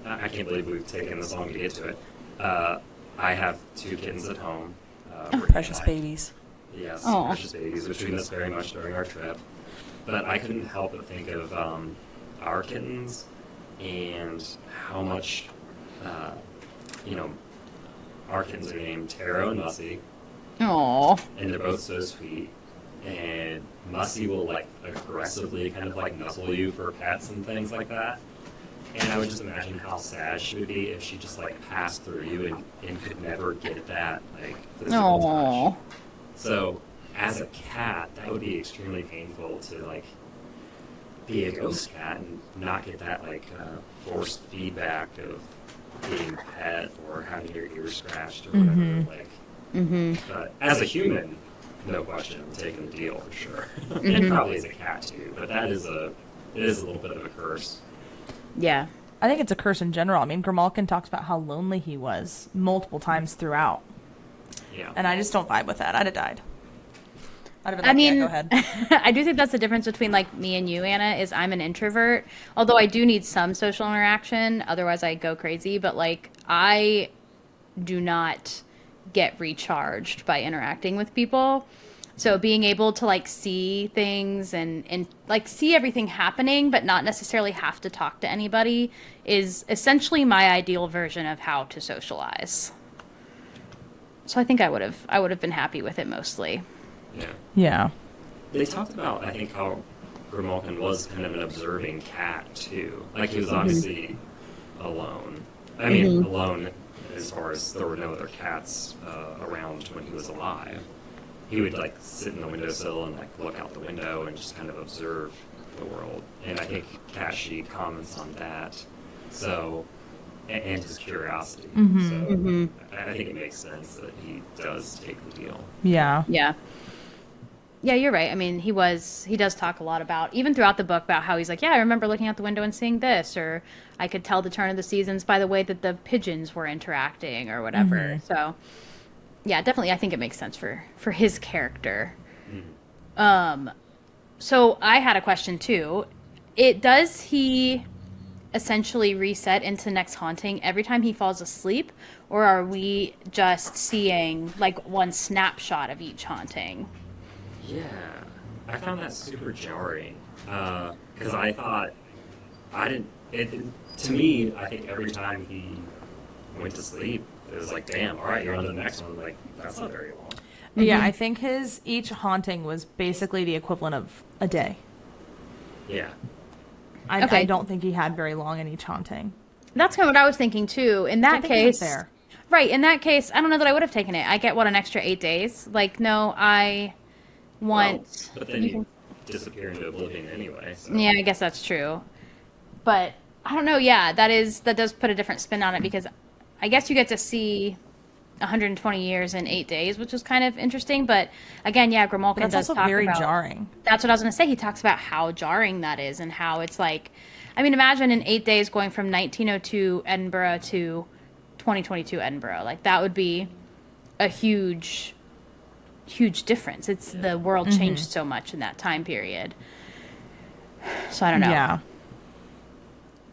S3: I can't believe we've taken this long to get to it. I have 2 kittens at home.
S1: Precious babies.
S3: Yes,
S2: Aww.
S3: precious babies, which we miss very much during our trip. But I couldn't help but think of our kittens and how much, our kittens are named Taro and Mussy.
S2: Aww.
S3: And they're both so sweet. And Mussy will, like, aggressively kind of, like, nuzzle you for pets and things like that. And I would just imagine how sad she would be if she just like passed through you and could never get that like physical touch. So as a cat, that would be extremely painful to like be a ghost cat and not get that like forced feedback of being pet or having your ears scratched or whatever. But as a human, no question, I'm taking the deal for sure. And probably as a cat too. But it is a little bit of a curse.
S2: Yeah.
S1: I think it's a curse in general. I mean, Grimalkin talks about how lonely he was multiple times throughout.
S3: Yeah.
S1: And I just don't vibe with that. I'd have died. I'd have been like, yeah, go ahead.
S2: I do think that's the difference between like me and you, Anna, is I'm an introvert. Although I do need some social interaction, otherwise I go crazy. But like I do not get recharged by interacting with people. So being able to like see things and like see everything happening, but not necessarily have to talk to anybody is essentially my ideal version of how to socialize. So I think I would have been happy with it mostly.
S3: Yeah.
S1: Yeah.
S3: They talked about, I think, how Grimalkin was kind of an observing cat, too. Like, he was obviously alone. I mean, alone as far as there were no other cats around when he was alive. He would, like, sit in the windowsill and, like, look out the window and just kind of observe the world. And I think Kashi comments on that. So, and his curiosity. So, I think it makes sense that he does take the deal.
S1: Yeah.
S2: Yeah. Yeah, you're right. I mean, he does talk a lot about, even throughout the book, about how he's like, yeah, I remember looking out the window and seeing this, or I could tell the turn of the seasons by the way that the pigeons were interacting or whatever. So, yeah, definitely, I think it makes sense for his character. So I had a question too. Does he essentially reset into next haunting every time he falls asleep, or are we just seeing like one snapshot of each haunting?
S3: Yeah, I found that super jarring because I thought to me, I think every time he went to sleep, it was like, damn, all right, you're on the next one. Like, that's not very long.
S1: Yeah, I think each haunting was basically the equivalent of a day.
S3: Yeah.
S1: I don't think he had very long in each haunting.
S2: That's kind of what I was thinking too. In that case,
S1: fair.
S2: Right, in that case, I don't know that I would have taken it. I get an extra 8 days. Like, no, I want.
S3: Well, but then you disappear into oblivion anyway. So.
S2: Yeah, I guess that's true. But I don't know. Yeah, that does put a different spin on it because I guess you get to see 120 years in 8 days, which is kind of interesting. But again, yeah, Grimalkin does
S1: also
S2: talk
S1: very
S2: about,
S1: jarring.
S2: That's what I was going to say. He talks about how jarring that is and how it's like, I mean, imagine in 8 days going from 1902 Edinburgh to 2022 Edinburgh. Like that would be a huge difference. It's the world changed so much in that time period. So I don't know.
S1: Yeah.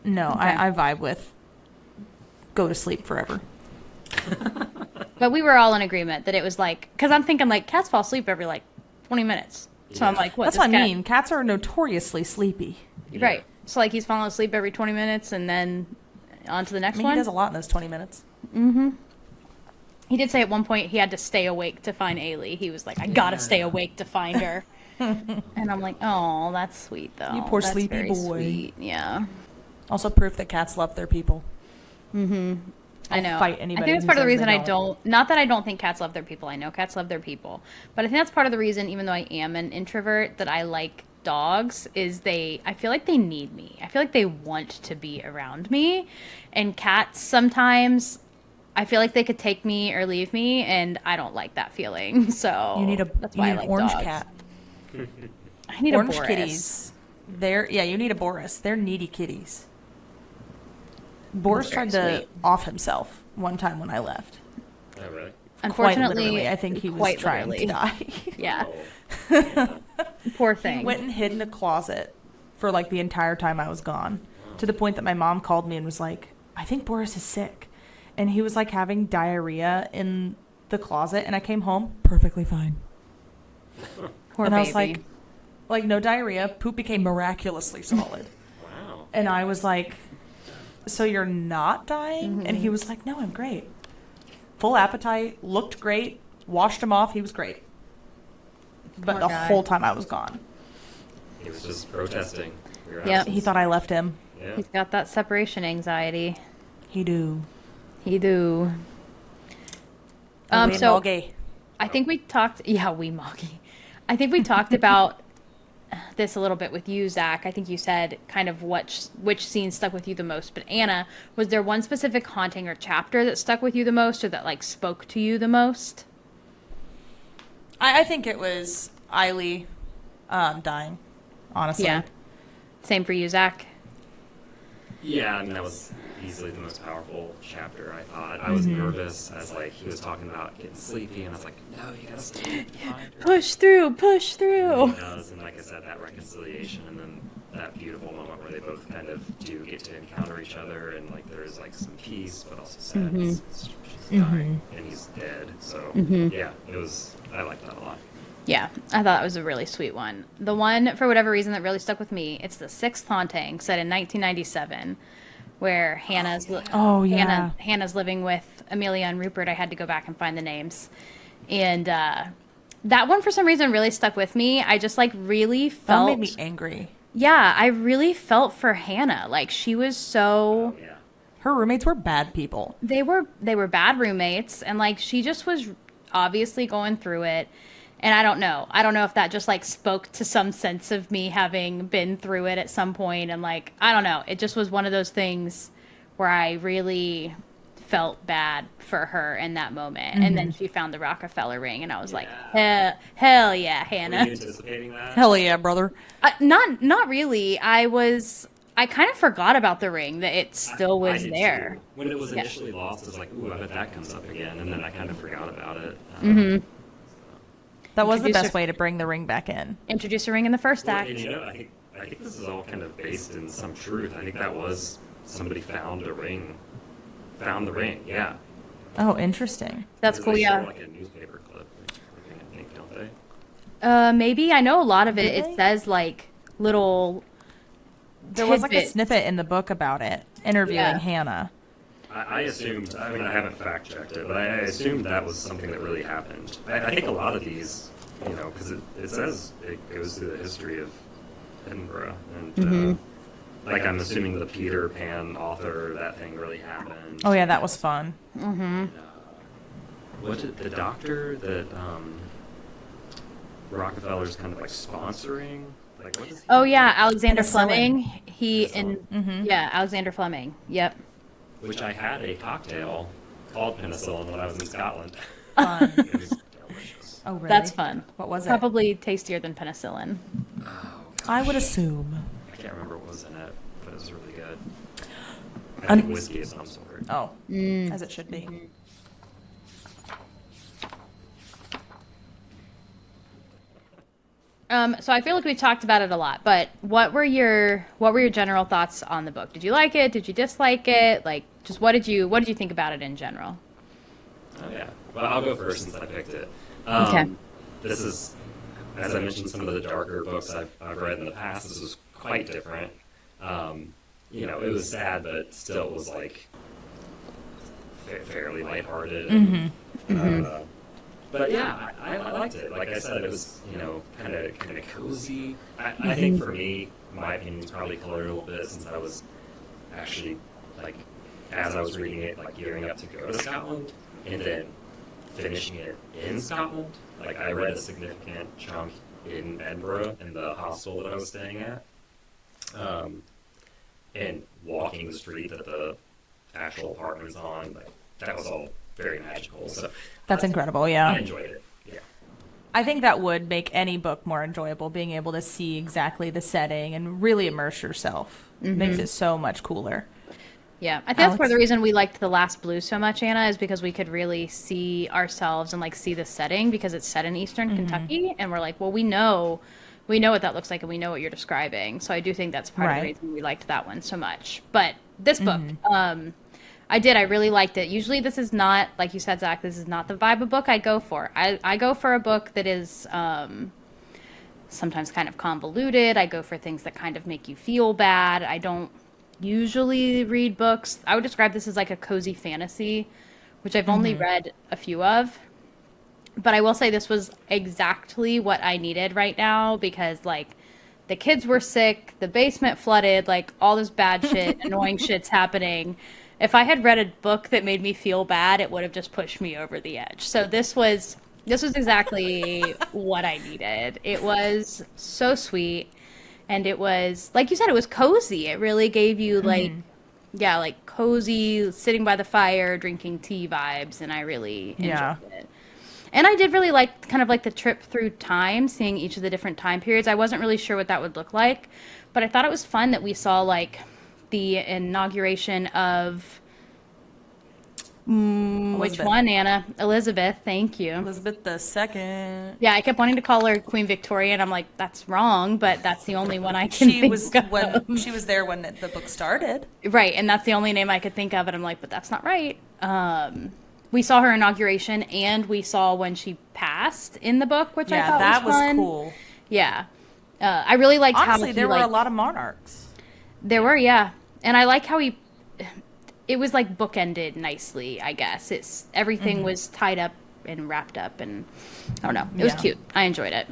S1: No,
S2: Okay.
S1: I vibe with go to sleep forever.
S2: But we were all in agreement that it was like, because I'm thinking like cats fall asleep every like 20 minutes. So I'm
S3: Yeah.
S2: like, what?
S1: That's
S2: this
S1: what I
S2: cat-
S1: mean. Cats are notoriously sleepy.
S2: Right. So like he's falling asleep every 20 minutes and then on to the
S1: I
S2: next
S1: mean,
S2: one.
S1: he does a lot in those 20 minutes.
S2: He did say at one point he had to stay awake to find Ailey. He was like, I gotta stay awake to find her. And I'm like, oh, that's sweet though.
S1: You poor
S2: That's
S1: sleepy
S2: very
S1: boy.
S2: Sweet. Yeah.
S1: Also proof that cats love their people.
S2: I know.
S1: fight
S2: I
S1: anybody
S2: think that's
S1: who
S2: part of the
S1: says
S2: reason
S1: they
S2: I don't. Not that I don't think cats love their people. I know cats love their people, but I think that's part of the reason, even though I am an introvert, that I like dogs. Is I feel like they need me. I feel like they want to be around me, and cats sometimes. I feel like they could take me or leave me, and I don't like that feeling. So
S1: You need
S2: that's why I
S1: an
S2: like
S1: orange
S2: dogs.
S1: cat.
S2: I need
S1: Orange
S2: a Boris.
S1: kitties. You need a Boris. They're needy kitties. Boris
S2: Very
S1: tried to
S2: sweet.
S1: off himself one time when I left.
S3: Oh, really?
S2: Unfortunately,
S1: Quite literally, I think he was
S2: quite
S1: trying
S2: literally.
S1: to die.
S2: Yeah,
S3: Oh.
S2: poor
S1: He
S2: thing.
S1: went and hid in a closet for like the entire time I was gone, to the point that my mom called me and was like, I think Boris is sick. And he was like having diarrhea in the closet, and I came home perfectly fine.
S2: Poor
S1: and
S2: baby.
S1: I was like no diarrhea, poop became miraculously solid.
S3: Wow.
S1: And I was like, so you're not dying?
S2: Mm-hmm.
S1: And he was like, no, I'm great. Full appetite, looked great, washed him off, he was great. But
S2: Poor
S1: the
S2: guy.
S1: whole time I was gone.
S3: He was just protesting. Your
S2: Yep.
S3: absence.
S1: He thought I left him.
S3: Yeah.
S2: He's got that separation anxiety.
S1: He do.
S2: He do.
S1: Away
S2: So
S1: Moggy.
S2: I think we talked. Yeah, we Moggy. I think we talked about this a little bit with you, Zach. I think you said kind of which scene stuck with you the most. But Anna, was there one specific haunting or chapter that stuck with you the most, or that like spoke to you the most?
S1: I think it was Eiley dying, honestly.
S2: Yeah. Same for you, Zach.
S3: Yeah, I mean, that was easily the most powerful chapter, I thought. I was nervous as, like, he was talking about getting sleepy, and I was like, no, you gotta stay behind her.
S2: Push through, push
S3: And
S2: through.
S3: he does, and like I said, that reconciliation, and then that beautiful moment where they both kind of do get to encounter each other, and, like, there's, like, some peace, but also sadness. She's dying, and he's dead. So, yeah, I liked that a lot.
S2: Yeah, I thought that was a really sweet one. The one, for whatever reason, that really stuck with me, it's the sixth haunting, set in 1997, where Hannah's Hannah's living with Amelia and Rupert. I had to go back and find the names. And that one, for some reason, really stuck with me. I just, like, really
S1: That
S2: felt...
S1: made me angry.
S2: Yeah, I really felt for Hannah. Like, she was so...
S3: Yeah.
S1: Her roommates were bad people.
S2: They were bad roommates, and, like, she just was obviously going through it. And I don't know if that just like spoke to some sense of me having been through it at some point, and like, I don't know, it just was one of those things where I really felt bad for her in that moment. And then she found the Rockefeller ring, and I was like, hell yeah,
S3: Were you
S2: Hannah.
S3: anticipating that?
S1: Hell yeah, brother.
S2: Not really. I kind of forgot about the ring, that it still
S3: I
S2: was
S3: did
S2: there.
S3: too. When it was initially lost, I was like, ooh, I bet that comes up again. And then I kind of forgot about it.
S1: That was the
S2: Introduce
S1: best
S2: her-
S1: way to bring the ring back in.
S2: Introduce a ring in the first
S3: Well,
S2: act.
S3: and, you know, I think this is all kind of based in some truth. I think that was somebody found the ring, yeah.
S1: Oh, interesting.
S2: That's
S3: Because
S2: cool,
S3: they show,
S2: yeah.
S3: like a newspaper clip, I think, don't they?
S2: Maybe. I know a lot of it.
S1: Did
S2: It
S1: they?
S2: says like little.
S1: There was like a
S2: tidbits.
S1: snippet in the book about it, interviewing
S2: Yeah.
S1: Hannah.
S3: I assumed, I mean, I haven't fact checked it, but I assumed that was something that really happened. I think a lot of these, you know, because it says it goes through the history of Edinburgh. And, like, I'm assuming the Peter Pan author, that thing really happened.
S1: Oh yeah, that was fun.
S3: What did the doctor that Rockefeller's kind of like sponsoring? Like, what is he?
S2: Oh yeah, Alexander
S1: Penicillin.
S2: Fleming. He
S3: Penicillin.
S2: yeah, Alexander Fleming. Yep.
S3: Which I had a cocktail called penicillin when I was in Scotland.
S1: Fun.
S3: It was delicious.
S1: Oh really?
S2: That's fun.
S1: What was it?
S2: Probably tastier than penicillin.
S3: Oh,
S1: I would
S3: gosh.
S1: assume.
S3: I can't remember what was in it, but it was really good. I
S1: Un-
S3: think whiskey of some sort.
S1: Oh, as it should be.
S2: So I feel like we talked about it a lot, but what were your general thoughts on the book? Did you like it? Did you dislike it? Like, just what did you think about it in general?
S3: Oh yeah. Well, I'll go first since I picked it.
S2: Okay.
S3: This is, as I mentioned, some of the darker books I've read in the past. This was quite different. You know, it was sad, but still was like fairly lighthearted. But yeah, I liked it. Like I said, it was, you know, kind of cozy. I think for me, my opinion is probably colored a little bit since I was actually, like, as I was reading it, like gearing up to go to Scotland and then finishing it in Scotland. Like, I read a significant chunk in Edinburgh in the hostel that I was staying at. And walking the street that the actual apartment's on, like, that was all very magical. So
S1: That's incredible, yeah.
S3: I enjoyed it. Yeah.
S1: I think that would make any book more enjoyable, being able to see exactly the setting and really immerse yourself. Makes it so much cooler.
S2: Yeah, I think that's part of the reason we liked The Last Blue so much, Anna, is because we could really see ourselves and like see the setting because it's set in Eastern Kentucky, and we're like, well, we know what that looks like, and we know what you're describing. So I do think that's part of the reason we liked that one so much. But this book, I really liked it. Usually this is not, like you said, Zach, this is not the vibe of book I go for. I go for a book that is sometimes kind of convoluted. I go for things that kind of make you feel bad. I don't usually read books. I would describe this as like a cozy fantasy, which I've only read a few of. But I will say this was exactly what I needed right now because, like, the kids were sick, the basement flooded, like, all this bad shit, annoying shit's happening. If I had read a book that made me feel bad, it would have just pushed me over the edge. So this was exactly what I needed. It was so sweet, and it was, like you said, it was cozy. It really gave you, like, like, cozy, sitting by the fire, drinking tea vibes, and I really enjoyed it. And I did really like kind of like the trip through time, seeing each of the different time periods. I wasn't really sure what that would look like, but I thought it was fun that we saw like the inauguration of which one, Anna? Elizabeth, thank you.
S1: Elizabeth II.
S2: Yeah, I kept wanting to call her Queen Victoria, and I'm like, that's wrong, but that's the only one I can think of.
S1: She was there when the book started.
S2: Right, and that's the only name I could think of, and I'm like, but that's not right. We saw her inauguration, and we saw when she passed in the book, which I thought was fun.
S1: Cool.
S2: Yeah. I really liked how
S1: there were a lot of monarchs.
S2: There were, yeah. And I like how it was like bookended nicely, I guess. Everything was tied up and wrapped up, and I don't know. It was cute. I enjoyed it.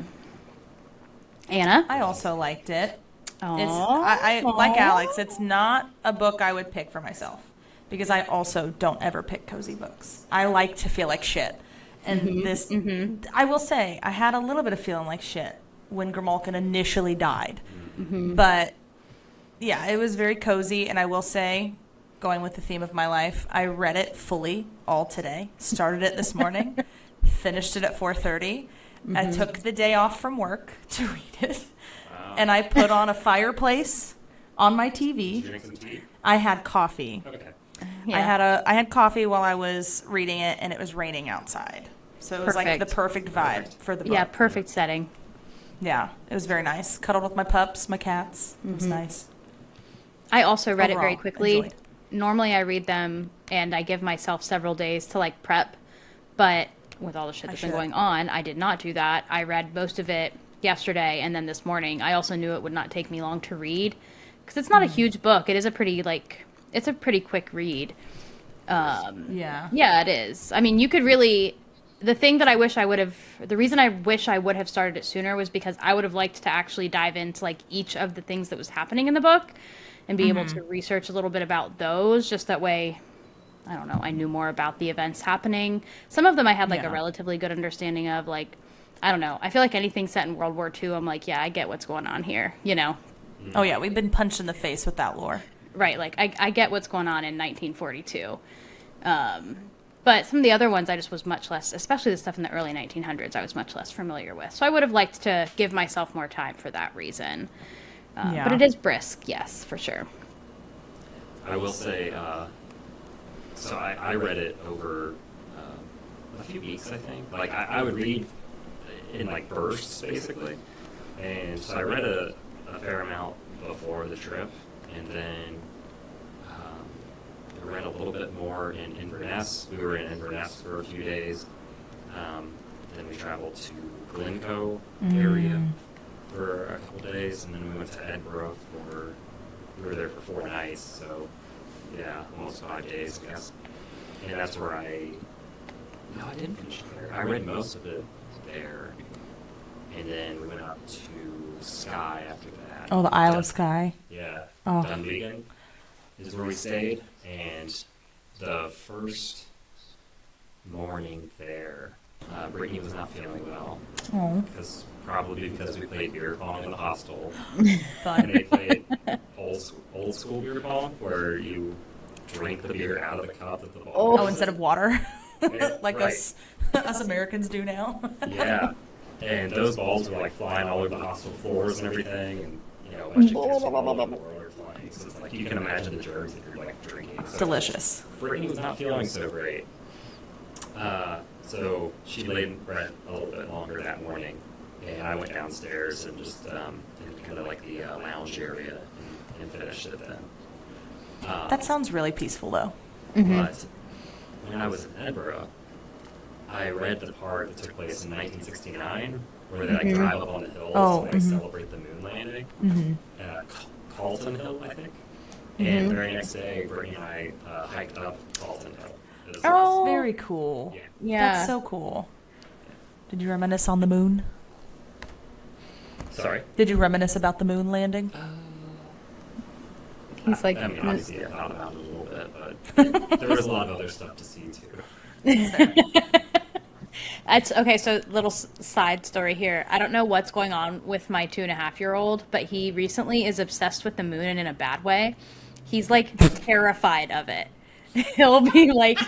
S2: Anna?
S1: I also liked it. I like Alex. It's not a book I would pick for myself. Because I also don't ever pick cozy books. I like to feel like shit. And I will say, I had a little bit of feeling like shit when Grimalkin initially died. But, yeah, it was very cozy. And I will say, going with the theme of my life, I read it fully all today. Started it this morning. Finished it at 4:30. I took the day off from work to read it. Wow. And I put on a fireplace on my TV.
S3: Did you drink some tea?
S1: I had coffee.
S3: Okay.
S1: Yeah. I had coffee while I was reading it, and it was raining outside. So it was like the perfect vibe for the book.
S2: Yeah, perfect setting.
S1: Yeah, it was very nice. Cuddled with my pups, my cats. It was nice.
S2: I also read it very quickly.
S1: Enjoyed.
S2: Normally I read them, and I give myself several days to, like, prep. But with all the shit that's been going on, I did not do that. I read most of it yesterday, and then this morning. I also knew it would not take me long to read. Because it's not a huge book. It is a pretty, like... It's a pretty quick read.
S1: Yeah,
S2: it is. I mean, you could really... The thing that I wish I would have... The reason I wish I would have started it sooner was because I would have liked to actually dive into, like, each of the things that was happening in the book and be able to research a little bit about those. Just that way, I don't know, I knew more about the events happening. Some of them I had, like, a relatively good understanding of. Like, I don't know. I feel like anything set in World War II, I'm like, yeah, I get what's going on here, you know?
S1: Oh, yeah, we've been punched in the face with that lore.
S2: Right, like, I get what's going on in 1942. But some of the other ones I just was much less, especially the stuff in the early 1900s, I was much less familiar with. So I would have liked to give myself more time for that reason. But it is brisk, yes, for sure.
S3: I will say, so I read it over a few weeks, I think. Like, I would read in, like, bursts, basically. And so I read a fair amount before the trip, and then I read a little bit more in Inverness. We were in Inverness for a few days. Then we traveled to Glencoe area for a couple days, and then we went to Edinburgh we were there for 4 nights, so yeah, almost 5 days, I guess. And that's where no, I didn't finish there. I read most of it there, and then we went up to Skye after that.
S1: Oh, the Isle of Skye.
S3: Yeah,
S1: Oh.
S3: Dunvegan is where we stayed, and the first morning there, Brittany was not feeling well,
S1: Oh.
S3: probably because we played beer pong in the hostel,
S1: Fun.
S3: and they played old school beer pong, where you drink the beer out of the cup that the ball.
S1: Oh, instead of water.
S3: Yeah,
S1: Like
S3: right.
S1: us Americans do now.
S3: Yeah, and those balls were like flying all over the hostel floors and everything, and a bunch of kids from all over the world are flying. So it's like you can imagine the germs that you're like drinking. So
S1: Delicious.
S3: Brittany was not feeling so great, so she laid in bed a little bit longer that morning, and I went downstairs and just in kind of like the lounge area and finished it then.
S1: That sounds really peaceful, though.
S3: But when I was in Edinburgh, I read the part that took place in 1969, where they like drive up on the hills to like celebrate the moon landing. Calton Hill, I think. And the very next day, Brittany and I hiked up Calton Hill. It was
S2: Oh.
S1: Very cool.
S3: Yeah.
S2: Yeah.
S1: That's so cool. Did you reminisce on the moon?
S3: Sorry.
S1: Did you reminisce about the moon landing?
S2: He's like,
S3: I mean, obviously, I thought about it a little bit, but there was a lot of other stuff to see too.
S2: It's okay. So, little side story here. I don't know what's going on with my 2.5-year-old, but he recently is obsessed with the moon and in a bad way. He's like terrified of it. He'll be like,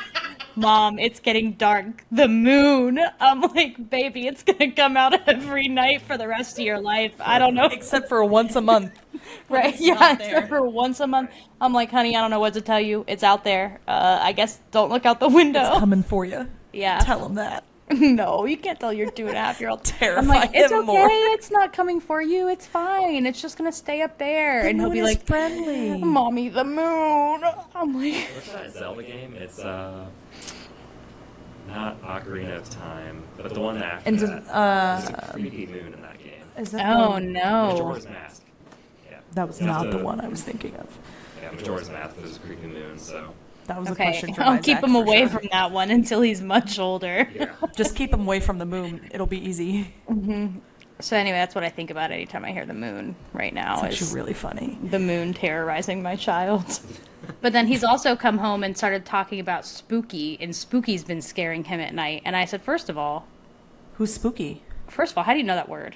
S2: "Mom, it's getting dark. The moon." I'm like, "Baby, it's gonna come out every night for the rest of your life." I don't know.
S1: Except for once a month.
S2: Right?
S1: it's
S2: Yeah,
S1: not there.
S2: except for once a month. I'm like, "Honey, I don't know what to tell you. It's out there. I guess don't look out the window."
S1: It's coming for you.
S2: Yeah.
S1: Tell him that.
S2: No, you can't tell your 2.5-year-old.
S1: Terrify
S2: I'm like, it's
S1: him
S2: okay.
S1: more.
S2: It's not coming for you. It's fine. It's just gonna stay up there, and he'll be like,
S1: friendly.
S2: "Mommy, the moon." I'm like,
S3: What's that Zelda game? It's not Ocarina of Time, but the one after
S1: And
S3: that. There's a creepy moon in that game.
S1: Is that
S2: "Oh
S1: the,
S2: no."
S3: Majora's Mask. Yeah.
S1: that was
S3: You have
S1: not the
S3: to-
S1: one I was thinking of.
S3: Yeah, Majora's Mask. There's a creepy moon, so
S1: That was a
S2: Okay,
S1: question for
S2: I'll
S1: my
S2: keep
S1: Zack
S2: him
S1: for
S2: away
S1: sure.
S2: from that one until he's much older.
S3: yeah.
S1: Just keep him away from the moon. It'll be easy.
S2: So anyway, that's what I think about anytime I hear the moon right now.
S1: It's
S2: Is
S1: actually really funny.
S2: the moon terrorizing my child. But then he's also come home and started talking about spooky, and spooky's been scaring him at night. And I said, first of all,
S1: Who's spooky?
S2: how do you know that word?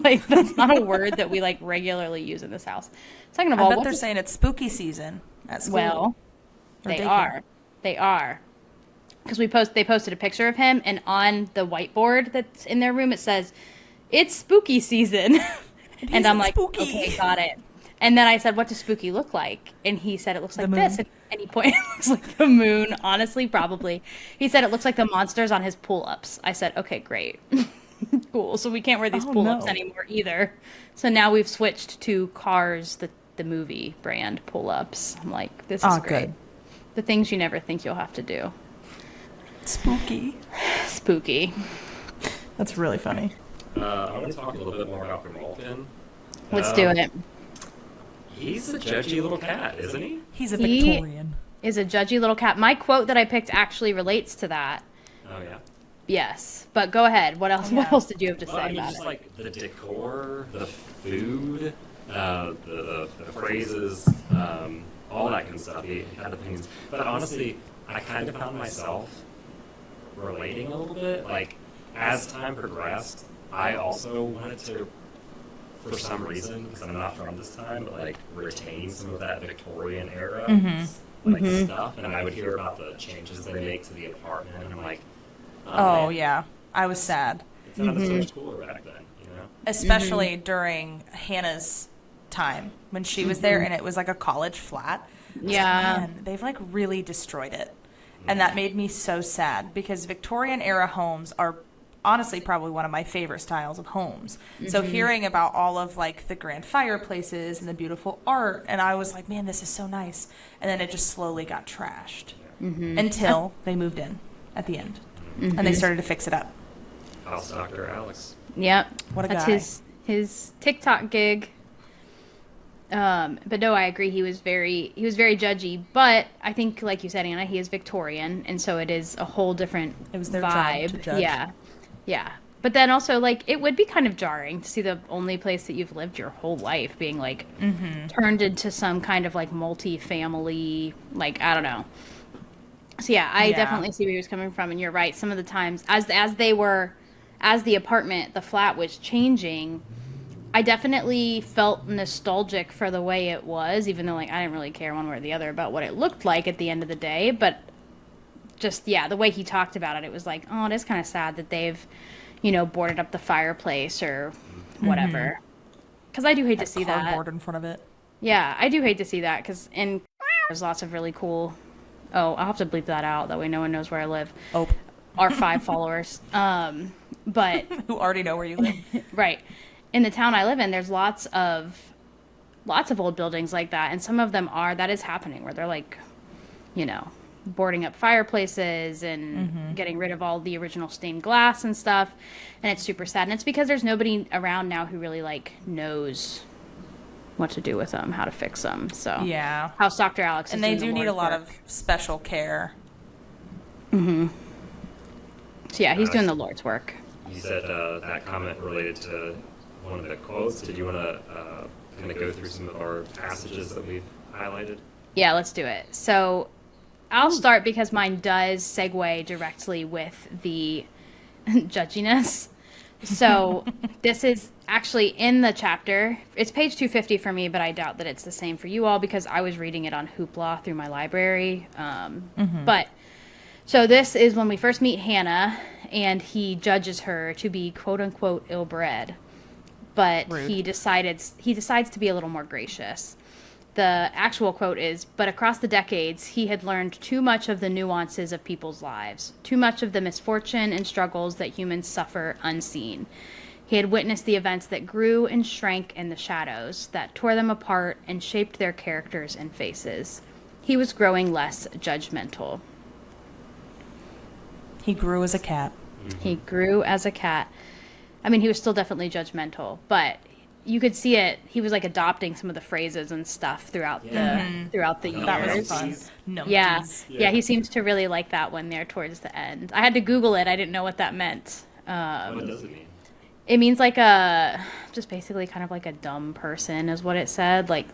S2: Like, that's not a word that we like regularly use in this house. Second of
S1: I
S2: all,
S1: bet
S2: what
S1: they're
S2: does-
S1: saying it's spooky season at school.
S2: well,
S1: Or
S2: they
S1: daycare.
S2: are. They are. Because they posted a picture of him, and on the whiteboard that's in their room, it says, "It's spooky season." And I'm
S1: isn't
S2: like,
S1: spooky.
S2: "Okay, got it." And then I said, "What does spooky look like?" And he said, "It looks like
S1: The
S2: this."
S1: moon.
S2: And he pointed, it looks like the moon. Honestly, probably. He said it looks like the monsters on his pull-ups. I said, "Okay, great." Cool. So we can't wear these
S1: Oh,
S2: pull-ups
S1: no.
S2: anymore either. So now we've switched to Cars, the movie brand pull-ups. I'm like, this is
S1: Oh,
S2: great.
S1: good.
S2: The things you never think you'll have to do.
S1: Spooky.
S2: Spooky.
S1: That's really funny.
S3: I want to talk a little bit more about Grimalkin.
S2: Let's do it.
S3: He's a judgy little cat, isn't he?
S1: He's a
S2: He-
S1: Victorian.
S2: Is a judgy little cat. My quote that I picked actually relates to that.
S3: Oh yeah.
S2: Yes. But go ahead. What else?
S1: Yeah.
S2: What else did you have to
S3: Well,
S2: say
S3: I mean,
S2: about
S3: just
S2: it?
S3: like the decor, the food, the phrases, all that kind of stuff. He had opinions, but honestly, I kind of found myself relating a little bit. Like as time progressed, I also wanted to, for some reason, because I'm not from this time, but like retain some of that Victorian era stuff. And I would hear about the changes they make to the apartment, and I'm like,
S1: Oh,
S3: man,
S1: yeah. I was sad.
S3: it sounded so much cooler back then, you know?
S1: Especially during Hannah's time when she was there and it was like a college flat. I was like,
S2: Yeah.
S1: man, they've like really destroyed it. And that made me so sad because Victorian era homes are honestly probably one of my favorite styles of homes. So hearing about all of like the grand fireplaces and the beautiful art, and I was like, man, this is so nice. And then it just slowly got trashed until they moved in at the end, and they started to fix it up.
S3: House Dr. Alex.
S2: Yep.
S1: What a
S2: That's
S1: guy.
S2: his TikTok gig. But no, I agree. He was very judgy. But I think, like you said, Anna, he is Victorian, and so it is a whole different
S1: It was their
S2: vibe.
S1: job to judge.
S2: Yeah. But then also, like, it would be kind of jarring to see the only place that you've lived your whole life being like turned into some kind of like multi-family, like, I don't know. So yeah, I definitely see where he was coming from, and you're right. Some of the times, as the apartment, the flat was changing, I definitely felt nostalgic for the way it was, even though like I didn't really care one way or the other about what it looked like at the end of the day. But just the way he talked about it, it was like, oh, it is kind of sad that they've, boarded up the fireplace or whatever. Because I do hate to see that.
S1: Cardboard in front of it.
S2: Yeah, I do hate to see that because there's lots of really cool. Oh, I'll have to bleep that out. That way no one knows where I live.
S1: Oh.
S2: Our 5 followers. But
S1: Who already know where you live.
S2: right. In the town I live in, there's lots of old buildings like that. And some of them that is happening where they're like, boarding up fireplaces and getting rid of all the original stained glass and stuff. And it's super sad. And it's because there's nobody around now who really like knows what to do with them, how to fix them. So
S1: Yeah.
S2: House Dr. Alex is
S1: And they
S2: doing
S1: do
S2: the
S1: need a
S2: Lord's
S1: lot
S2: work.
S1: of special care.
S2: So yeah, he's doing the Lord's work.
S3: You said that comment related to one of the quotes. Did you want to kind of go through some of our passages that we've highlighted?
S2: Yeah, let's do it. So I'll start because mine does segue directly with the judginess. So this is actually in the chapter. It's page 250 for me, but I doubt that it's the same for you all because I was reading it on Hoopla through my library. But so this is when we first meet Hannah, and he judges her to be quote unquote ill-bred, but
S1: Rude.
S2: he decides to be a little more gracious. The actual quote is, but across the decades, he had learned too much of the nuances of people's lives, too much of the misfortune and struggles that humans suffer unseen. He had witnessed the events that grew and shrank in the shadows, that tore them apart and shaped their characters and faces. He was growing less judgmental.
S1: He grew as a cat.
S2: He grew as a cat. I mean, he was still definitely judgmental, but you could see it. He was like adopting some of the phrases and stuff throughout the years.
S1: That was fun.
S2: Yeah, he seems to really like that one there towards the end. I had to Google it. I didn't know what that meant.
S3: What does it mean?
S2: It means like just basically kind of like a dumb person is what it said. Like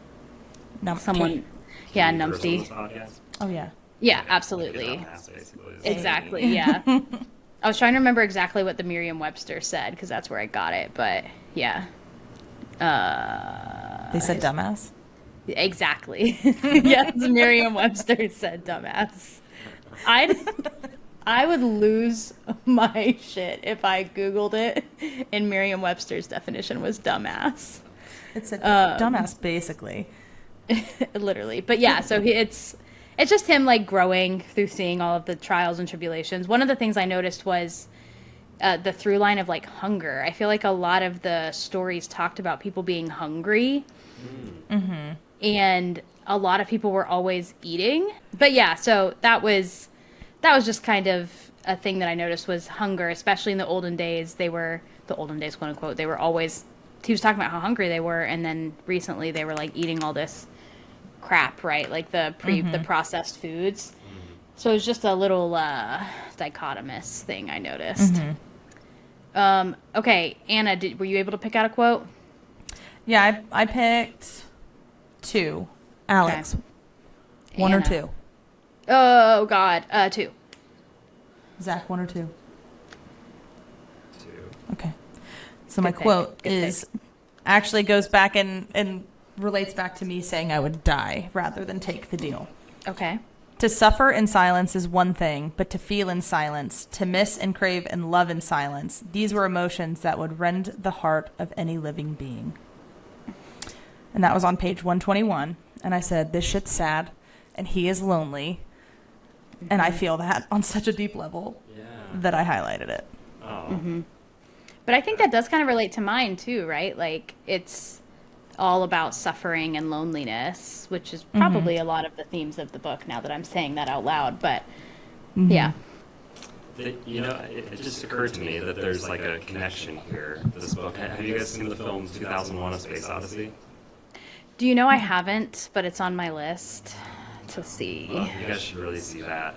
S2: someone, yeah,
S3: Can you curse on
S2: numpty.
S3: this podcast?
S1: Oh, yeah.
S2: Yeah,
S3: Like
S2: absolutely.
S3: a dumbass, basically.
S2: Exactly, yeah. I was trying to remember exactly what the Merriam-Webster said because that's where I got it, but yeah.
S1: They said dumbass?
S2: Exactly. Yes, Merriam-Webster said dumbass. I would lose my shit if I Googled it and Merriam-Webster's definition was dumbass.
S1: It said dumbass, basically.
S2: Literally. But yeah, so it's just him like growing through seeing all of the trials and tribulations. One of the things I noticed was the through line of like hunger. I feel like a lot of the stories talked about people being hungry. And a lot of people were always eating. But yeah, so that was just kind of a thing that I noticed was hunger, especially in the olden days. The olden days, quote unquote, they were always, he was talking about how hungry they were. And then recently they were like eating all this crap, right? Like the processed foods. So it was just a little dichotomous thing I noticed. Okay, Anna, were you able to pick out a quote?
S1: Yeah, I picked 2. Alex,
S2: Okay.
S1: 1 or
S2: Anna.
S1: 2?
S2: Oh, God. 2.
S1: Zach, 1 or 2?
S3: 2.
S1: Okay. So my
S2: Good pick,
S1: quote
S2: good
S1: is actually goes back and relates back to me saying I would die rather than take the deal.
S2: Okay.
S1: To suffer in silence is one thing, but to feel in silence, to miss and crave and love in silence, these were emotions that would rend the heart of any living being. And that was on page 121. And I said, this shit's sad, and he is lonely. And I feel that on such a deep level
S3: Yeah.
S1: that I highlighted it.
S3: Oh, Oh.
S2: But I think that does kind of relate to mine too, right? Like it's all about suffering and loneliness, which is probably a lot of the themes of the book now that I'm saying that out loud. But yeah.
S3: It just occurred to me that there's like a connection here. This book. Have you guys seen the film 2001: A Space Odyssey?
S2: Do you know I haven't, but it's on my list to see.
S3: You guys should really see that.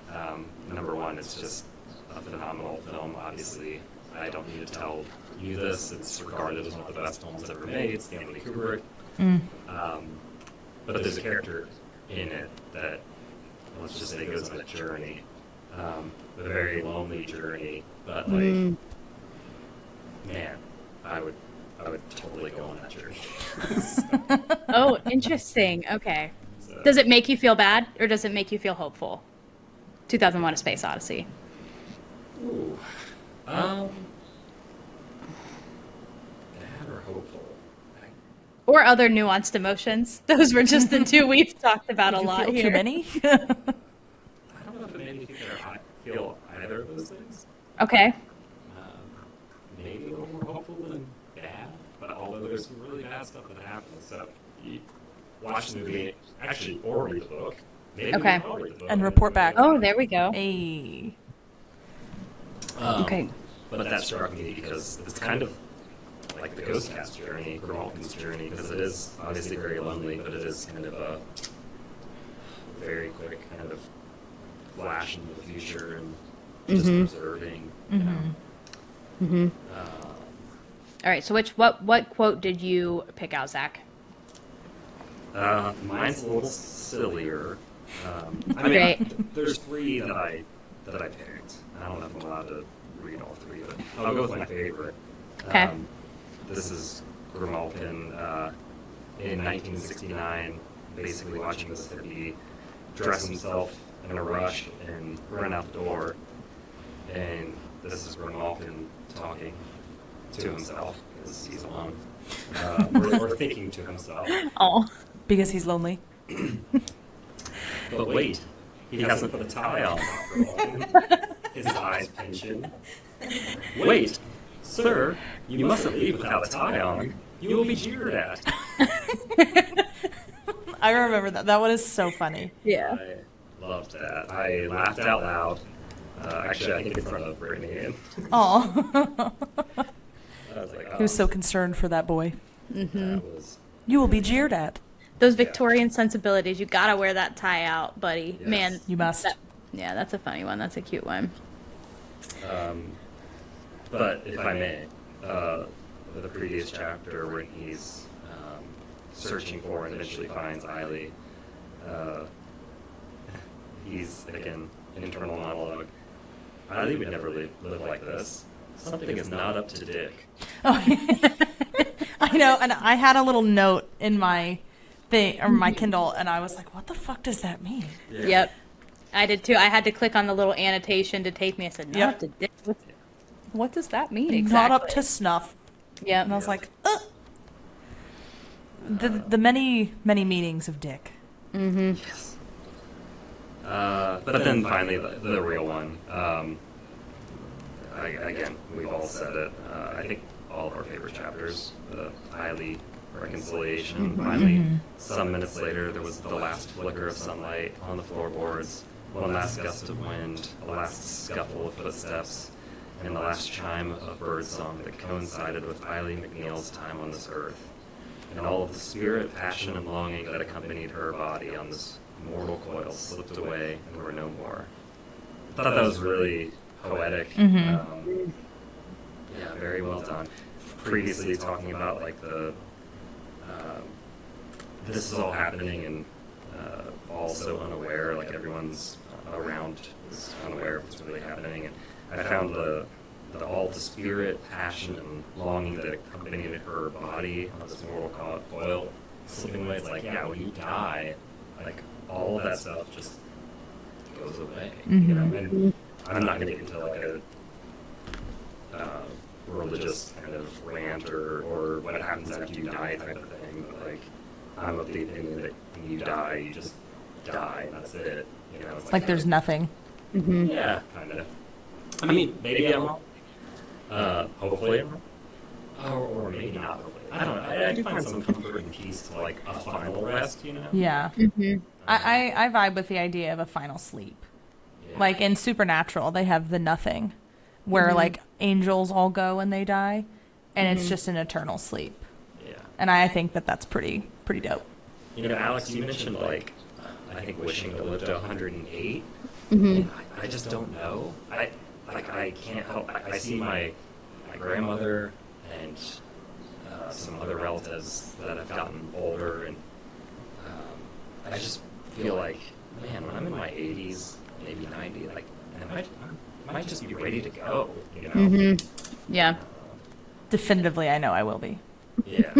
S3: Number one, it's just a phenomenal film. Obviously, I don't need to tell you this. It's regarded as one of the best films ever made. Stanley Kubrick. But there's a character in it that, let's just say, goes on a journey. A very lonely journey, but like, man, I would totally go on that journey.
S2: Oh, interesting. Okay.
S3: So,
S2: Does it make you feel bad or does it make you feel hopeful? 2001: A Space Odyssey.
S3: ooh, bad or hopeful?
S2: Or other nuanced emotions. Those were just the two we've talked about a
S1: You
S2: lot
S1: feel
S2: here.
S1: too many?
S3: I don't know if it made me think that I feel either of those things.
S2: Okay.
S3: Maybe a little more hopeful than bad, but although there's some really bad stuff that happens, so you watch the movie, actually, or read the book. Maybe
S2: Okay.
S3: I'll read the book
S1: And report back.
S2: Oh, there we go.
S1: Hey.
S2: Okay.
S3: But that struck me because it's kind of like the Ghost Cat's journey, Grimalkin's journey, because it is obviously very lonely, but it is kind of a very quick kind of flash into the future and just observing.
S2: All right. So what quote did you pick out, Zach?
S3: Mine's a little sillier. I mean,
S2: Great.
S3: there's three that I picked. I don't know if I'm allowed to read all three, but I'll go with my favorite.
S2: Okay.
S3: This is Grimalkin in 1969, basically watching this hippie dress himself in a rush and run out the door. And this is Grimalkin talking to himself because he's alone, or thinking to himself.
S2: Oh.
S1: Because he's lonely.
S3: But wait, he hasn't put a tie on, Grimalkin. His eyes pinching. Wait, sir, you mustn't leave without a tie on. You will be jeered at.
S1: I remember that. That one is so funny.
S2: Yeah.
S3: I loved that. I laughed out loud. Actually, I think in front of Brittany. And
S1: Oh.
S3: I was like, oh,
S1: He was so concerned for that boy.
S3: that was...
S1: You will be jeered at.
S2: Those Victorian sensibilities. You gotta wear that tie out, buddy.
S3: Yes.
S2: Man.
S1: You must.
S2: Yeah, that's a funny one. That's a cute one.
S3: But if I may, the previous chapter when he's searching for and eventually finds Eiley, he's, again, an internal monologue. Eiley would never live like this. Something is not up to Dick.
S1: I know, and I had a little note in my thing or my Kindle, and I was like, "What the fuck does that mean?"
S3: Yeah.
S2: Yep. I did too. I had to click on the little annotation to take me. I said,
S1: Yep.
S2: "Not to dick." What does that mean exactly?
S1: Not up to snuff.
S2: Yep.
S1: And I was like, ugh. The many meanings of Dick.
S3: Yes. But then finally, the real one. Again, we've all said it. I think all of our favorite chapters, the Eiley reconciliation. Finally, some minutes later, there was the last flicker of sunlight on the floorboards, one last gust of wind, a last scuffle of footsteps, and the last chime of birdsong that coincided with Eiley McNeil's time on this earth, and all of the spirit, passion, and longing that accompanied her body on this mortal coil slipped away and were no more. I thought that was really poetic. Yeah, very well done. Previously talking about like the this is all happening and also unaware, like everyone's around is unaware of what's really happening. And I found all the spirit, passion, and longing that accompanied her body on this mortal coil slipping away. It's like, yeah, when you die, like all of that stuff just goes away. You know, and I'm not going to get into like a religious kind of rant or what happens after you die type of thing, but like I'm of the opinion that when you die, you just die and that's it. You know, it's
S1: Like there's nothing.
S3: yeah, kind of. I mean, maybe I'm wrong. Hopefully, or maybe not. Hopefully. I don't know. I do find some comfort and peace to like a final rest. You know.
S1: Yeah.
S2: Mm-hmm.
S1: I vibe with the idea of a final sleep.
S3: Yeah.
S1: Like in Supernatural, they have the nothing, where like angels all go when they die, and it's just an eternal sleep.
S3: Yeah.
S1: And I think that that's pretty dope.
S3: You know, Alex, you mentioned like I think wishing to live to 108. I just don't know. I can't help. I see my grandmother and some other relatives that have gotten older, and I just feel like, man, when I'm in my 80s, maybe 90, like I might just be ready to go. You know?
S2: Yeah.
S1: Definitively, I know I will be.
S3: Yeah.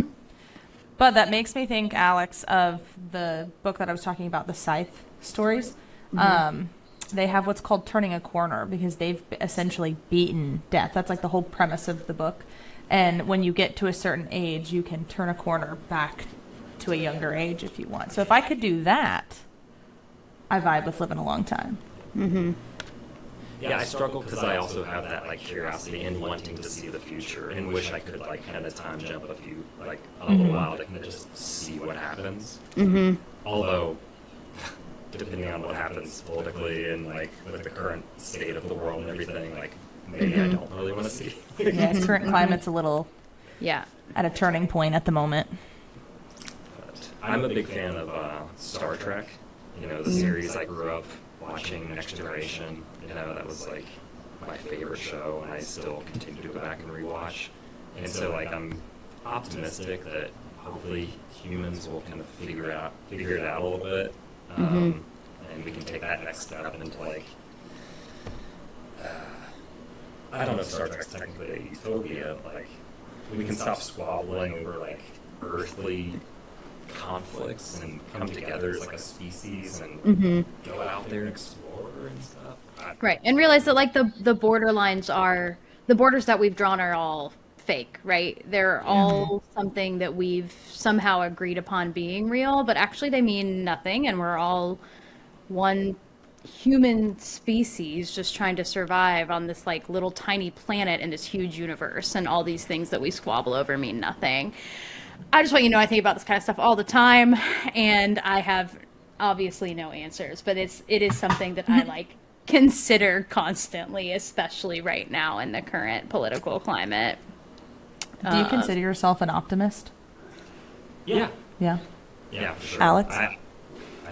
S1: But that makes me think, Alex, of the book that I was talking about, the Scythe stories. They have what's called turning a corner because they've essentially beaten death. That's like the whole premise of the book. And when you get to a certain age, you can turn a corner back to a younger age if you want. So if I could do that, I vibe with living a long time.
S3: Yeah, I struggle because I also have that like curiosity and wanting to see the future, and wish I could like kind of time jump a little while to kind of just see what happens. Although, depending on what happens politically and like with the current state of the world and everything, like maybe I don't really want to see.
S1: Yeah, current climate's a little
S2: Yeah.
S1: at a turning point at the moment.
S3: But I'm a big fan of Star Trek. You know, the series I grew up watching, Next Generation. You know, that was like my favorite show, and I still continue to go back and rewatch. And so, like, I'm optimistic that hopefully humans will kind of figure it out a little bit, and we can take that next step into like. I don't know if Star Trek's technically a utopia, but like we can stop squabbling over like earthly conflicts and come together as like a species and go out there and explore and stuff.
S2: Right. And realize that like the borders that we've drawn are all fake, right? They're all something that we've somehow agreed upon being real, but actually they mean nothing, and we're all one human species just trying to survive on this like little tiny planet in this huge universe, and all these things that we squabble over mean nothing. I just want you to know I think about this kind of stuff all the time, and I have obviously no answers, but it is something that I like consider constantly, especially right now in the current political climate.
S1: Do you consider yourself an optimist?
S3: Yeah.
S1: Yeah.
S3: Yeah, for sure.
S1: Alex?
S3: I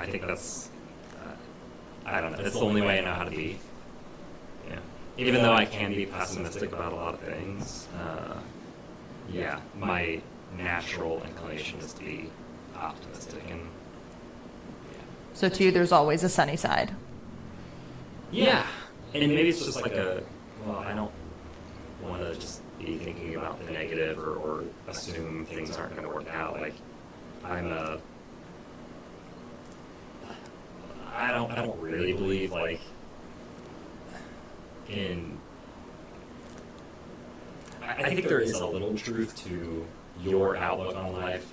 S3: think that's, I don't know, it's the only way I know how to be. Yeah. Even though I can be pessimistic about a lot of things, yeah, my natural inclination is to be optimistic. And
S1: So to you, there's always a sunny side.
S3: yeah, and maybe it's just like I don't want to just be thinking about the negative or assume things aren't going to work out. Like, I don't really believe like in. I think there is a little truth to your outlook on life,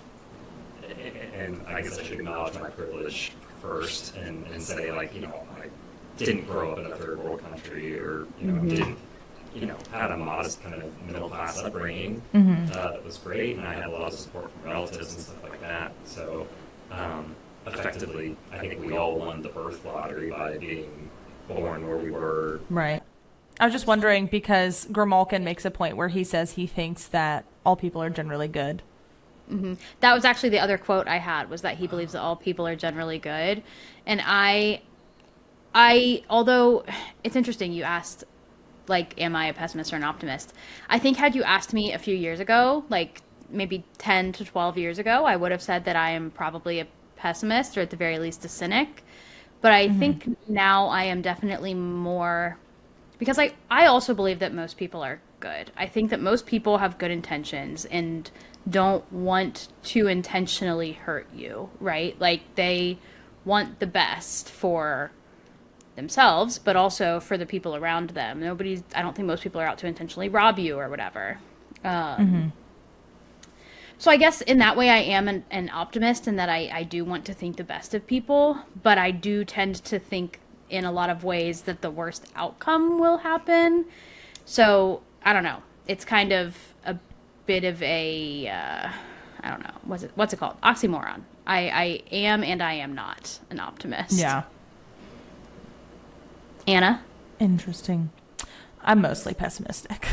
S3: and I guess I should acknowledge my privilege first and say, like, you know, I didn't grow up in a third world country, or didn't had a modest kind of middle class upbringing that was great, and I had a lot of support from relatives and stuff like that. So effectively, I think we all won the birth lottery by being born where we were.
S1: Right. I was just wondering because Grimalkin makes a point where he says he thinks that all people are generally good.
S2: That was actually the other quote I had, was that he believes that all people are generally good. And I although it's interesting you asked, like, am I a pessimist or an optimist? I think had you asked me a few years ago, like maybe 10 to 12 years ago, I would have said that I am probably a pessimist, or at the very least a cynic. But I think now I am definitely more, because I also believe that most people are good. I think that most people have good intentions and don't want to intentionally hurt you, right? Like, they want the best for themselves, but also for the people around them. I don't think most people are out to intentionally rob you or whatever. So I guess in that way I am an optimist, in that I do want to think the best of people, but I do tend to think in a lot of ways that the worst outcome will happen. So I don't know. it's kind of a bit of a I don't know, what's it called? Oxymoron. I am and I am not an optimist.
S1: Yeah.
S2: Anna?
S1: Interesting. I'm mostly pessimistic.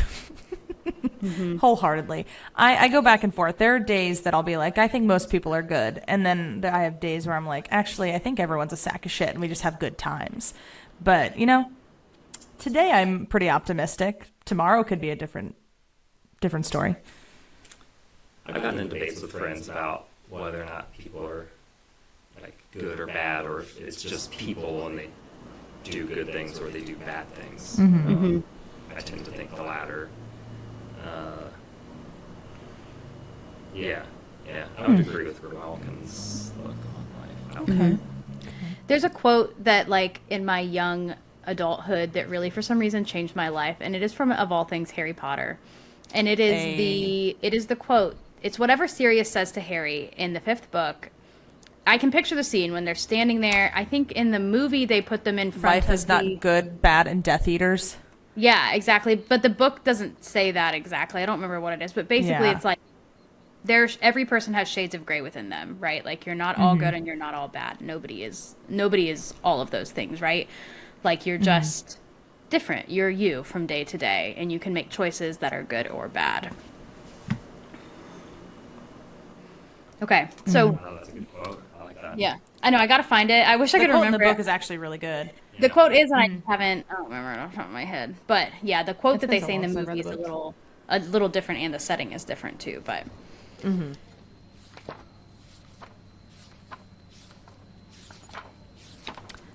S1: Wholeheartedly. I go back and forth. There are days that I'll be like, I think most people are good. And then I have days where I'm like, actually, I think everyone's a sack of shit and we just have good times. But, you know, today I'm pretty optimistic. Tomorrow could be a different story.
S3: I've gotten in debates with friends about whether or not people are like good or bad, or if it's just people and they do good things or they do bad things. I tend to think the latter. Yeah, I would agree with Grimalkin's look on life.
S1: Okay.
S2: There's a quote that, like, in my young adulthood that really, for some reason, changed my life, and it is from, of all things, Harry Potter. And it is the quote. It's whatever Sirius says to Harry in the 5th book. I can picture the scene when they're standing there. I think in the movie they put them in front
S1: Life is not good, bad, and Death Eaters.
S2: Yeah, exactly. But the book doesn't say that exactly. I don't remember what it is. But basically it's like every person has shades of gray within them, right? Like, you're not all good and you're not all bad. Nobody is all of those things, right? Like, you're just different. You're you from day to day, and you can make choices that are good or bad. Okay, so
S3: Oh, that's a good quote. I like that.
S2: yeah, I know, I gotta find it. I wish I could
S1: quote
S2: remember
S1: in the book
S2: it.
S1: is actually really good.
S2: The quote is, and I don't remember it off the top of my head. But yeah, the quote
S1: It's
S2: that they
S1: been so
S2: say in the
S1: long since I
S2: movie
S1: read
S2: is
S1: the book.
S2: a little different, and the setting is different too. But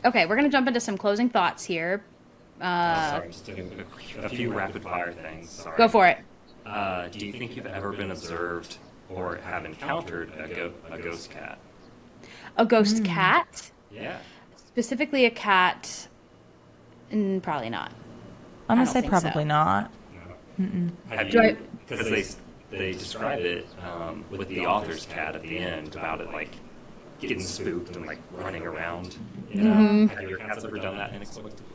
S2: okay, we're gonna jump into some closing thoughts here.
S3: Sorry, just doing a few rapid fire things. Sorry.
S2: Go for it.
S3: Do you think you've ever been observed or have encountered a ghost cat?
S2: A ghost cat,
S3: Yeah.
S2: specifically a cat. Probably not.
S1: I'm
S2: I
S1: going
S2: don't
S1: to say
S2: think so.
S1: probably not.
S3: Have
S2: Do
S3: you? Because they describe it with the author's cat at the end about it like getting spooked and like running around. You know? Have your cats ever done that inexplicably?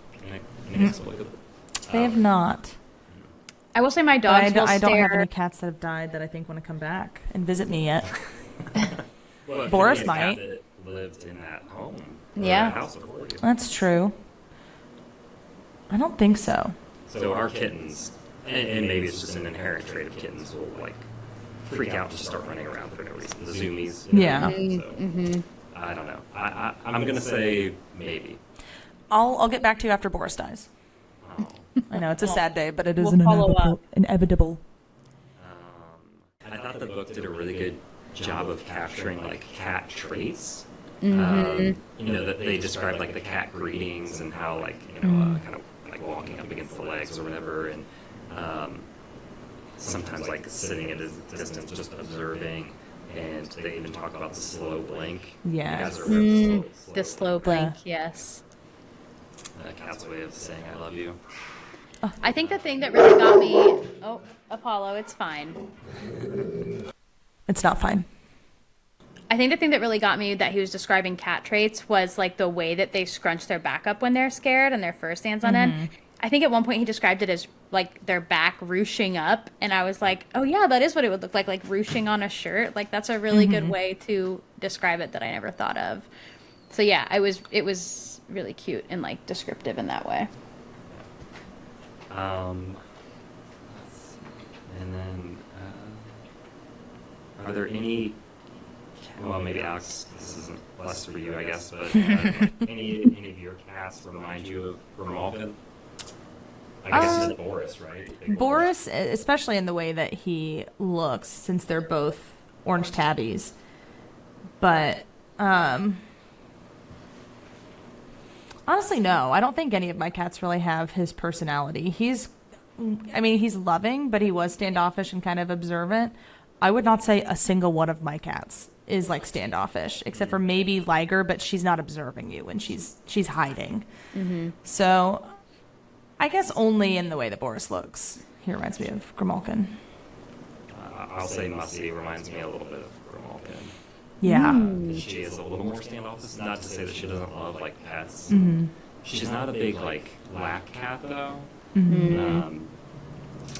S1: They have not.
S2: I will say my
S1: But
S2: dogs will
S1: I don't have
S2: stare.
S1: any cats that have died that I think want to come back and visit me yet.
S3: Well, it
S1: Boris
S3: could be a cat
S1: might.
S3: that lived in that home. Or
S2: Yeah.
S3: that house before you.
S1: That's true. I don't think so.
S3: So our kittens, and maybe it's just an inherent trait of kittens, will like freak out and just start running around for no reason. The zoomies. You know?
S1: Yeah.
S3: So, I don't know. I'm gonna say maybe.
S1: I'll get back to you after Boris dies.
S3: Oh.
S1: I know it's a sad day, but it is
S2: we'll
S1: an
S2: follow up.
S1: inevitable.
S3: I thought the book did a really good job of capturing like cat traits.
S2: Mm-hmm.
S3: You know, that they described like the cat greetings and how like, you know, kind of like walking up against the legs or whatever, and sometimes like sitting at a distance just observing, and they even talk about the slow blink.
S1: Yes.
S3: You guys are aware of
S2: The slow blink, yes.
S3: cat's way of saying I love you.
S2: I think the thing that really got me. Oh, Apollo, it's fine.
S1: It's not fine.
S2: I think the thing that really got me that he was describing cat traits was like the way that they scrunch their back up when they're scared and their fur stands on end. I think at one point he described it as like their back ruching up, and I was like, oh yeah, that is what it would look like ruching on a shirt. Like, that's a really good way to describe it that I never thought of. So yeah, it was really cute and like descriptive in that way.
S3: And then are there any? Well, maybe Alex, this isn't less for you, I guess, but any of your cats remind you of Grimalkin? I guess it's Boris, right? Big
S1: Boris, especially in the way that he looks, since they're both orange tabbies. But honestly, no. I don't think any of my cats really have his personality. He's loving, but he was standoffish and kind of observant. I would not say a single one of my cats is like standoffish, except for maybe Liger, but she's not observing you and she's hiding. So I guess only in the way that Boris looks. He reminds me of Grimalkin.
S3: I'll say Mussy reminds me a little bit of Grimalkin.
S1: Yeah.
S3: She is a little more standoffish. Not to say that she doesn't love like pets. She's not a big like lap cat though.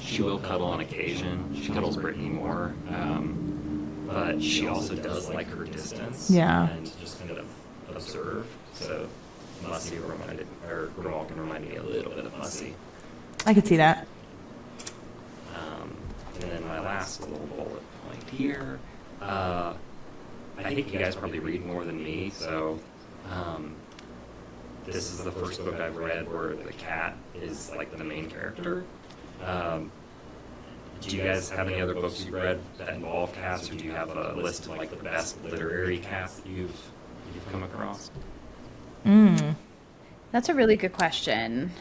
S3: She will cuddle on occasion. She cuddles Brittany more. But she also does like her distance.
S1: Yeah.
S3: And just kind of observe. So Mussy Grimalkin reminded me a little bit of Mussy.
S1: I could see that.
S3: And then my last little bullet point here. I think you guys probably read more than me, so this is the first book I've read where the cat is like the main character. Do you guys have any other books you've read that involve cats, or do you have a list of like the best literary cats that you've come across?
S2: That's a really good question.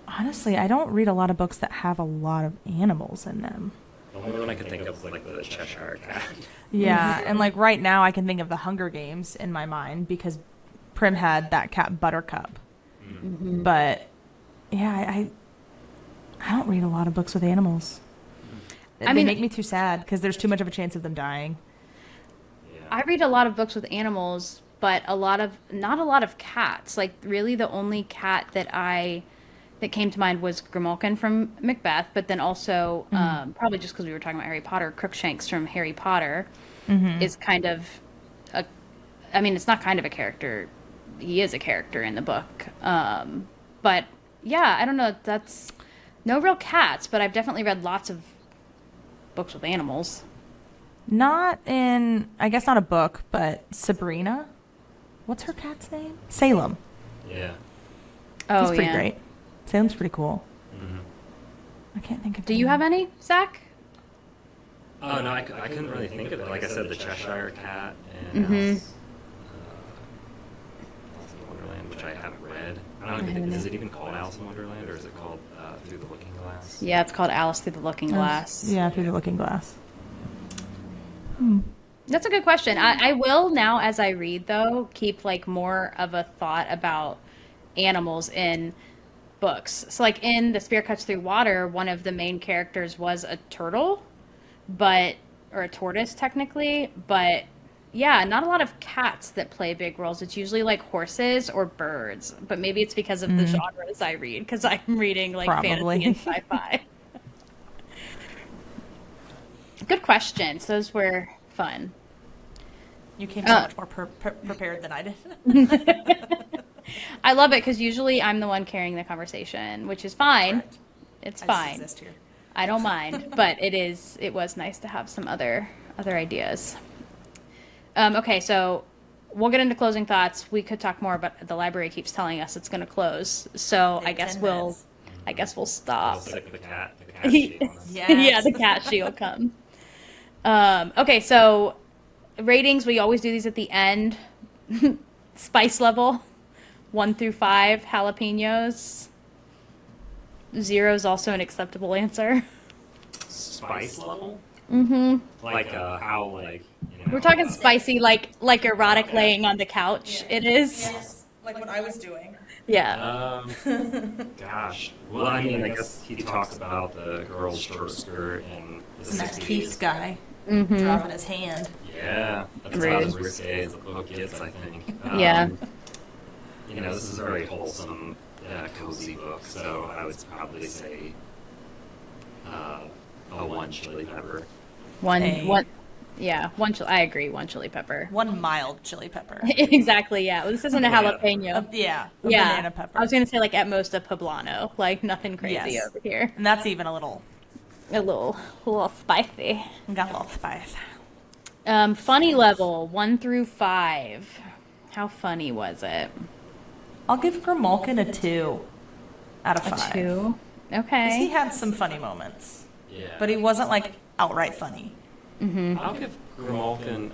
S1: Honestly, I don't read a lot of books that have a lot of animals in them.
S3: The only one I could think of is like the Cheshire Cat.
S1: Yeah, and like right now I can think of the Hunger Games in my mind because Prim had that cat Buttercup.
S2: Mm-hmm.
S1: But yeah, I don't read a lot of books with animals. They make me too sad because there's too much of a chance of them dying.
S3: Yeah.
S2: I read a lot of books with animals, but not a lot of cats. Like really the only cat that came to mind was Grimalkin from Macbeth, but then also probably just because we were talking about Harry Potter, Crookshanks from Harry Potter is kind of it's not kind of a character. He is a character in the book. But yeah, I don't know. That's no real cats, but I've definitely read lots of books with animals.
S1: Not a book, but Sabrina. What's her cat's name? Salem.
S3: Yeah.
S2: Oh,
S1: He's pretty
S2: yeah.
S1: great. Salem's pretty cool.
S3: Mm-hmm.
S1: I can't think of.
S2: Do you have any, Zach?
S3: Oh no, I couldn't really think of it. Like I said, the Cheshire Cat and Alice in Wonderland, which I haven't read. I don't know. Is it even called Alice in Wonderland, or is it called Through the Looking Glass?
S2: Yeah, it's called Alice Through the Looking Glass.
S1: Yeah, Through the Looking Glass.
S2: That's a good question. I will now, as I read, though, keep like more of a thought about animals in books. So like in The Spear Cuts Through Water, one of the main characters was a turtle, or a tortoise technically, but yeah, not a lot of cats that play big roles. It's usually like horses or birds, but maybe it's because of the genres I read, because I'm reading like
S1: Probably.
S2: fantasy and sci-fi. Good questions. Those were fun.
S1: You came so much more prepared than I did.
S2: I love it because usually I'm the one carrying the conversation, which is fine.
S1: Correct.
S2: It's
S1: I
S2: fine.
S1: just exist here.
S2: I don't mind, but it was nice to have some other ideas. Okay, so we'll get into closing thoughts. We could talk more, but the library keeps telling us it's going to close. So
S1: In
S2: I guess
S1: 10
S2: we'll
S1: minutes.
S3: I'll
S2: stop.
S3: stick the cat sheet on us.
S1: Yes.
S2: Yeah, the cat sheet will come. Okay, so ratings, we always do these at the end. Spice level, 1 through 5, jalapenos. 0 is also an acceptable answer.
S3: Spice level?
S2: Mm-hmm.
S3: Like how like
S2: We're talking spicy, like erotic laying on the couch.
S1: Yeah.
S2: It is.
S1: Yes, like what I was doing.
S2: Yeah.
S3: Gosh. Well, I mean, I guess he talks about the girl's short skirt in the
S1: And that
S3: 60s.
S1: Keith guy
S2: Mm-hmm.
S1: dropping his hand.
S3: Yeah, that's
S2: Rude.
S3: about as risque as the book gets, I think.
S2: Yeah.
S3: This is a very wholesome, cozy book, so I would probably say a 1 chili pepper.
S2: One. Yeah. I agree. 1 chili pepper.
S1: 1 mild chili pepper.
S2: Exactly. Yeah. Well, this isn't a jalapeno.
S1: Yeah, a
S2: Yeah.
S1: banana pepper.
S2: I was gonna say like at most a poblano, like nothing crazy
S1: Yes.
S2: over here.
S1: And that's even a little
S2: A little spicy.
S1: got a little spice.
S2: Funny level 1 through 5. How funny was it?
S1: I'll give Grimalkin a 2 out of 5.
S2: 2.
S1: 'Cause
S2: Okay.
S1: he had some funny moments,
S3: Yeah.
S1: but he wasn't like outright funny.
S3: I'll give Grimalkin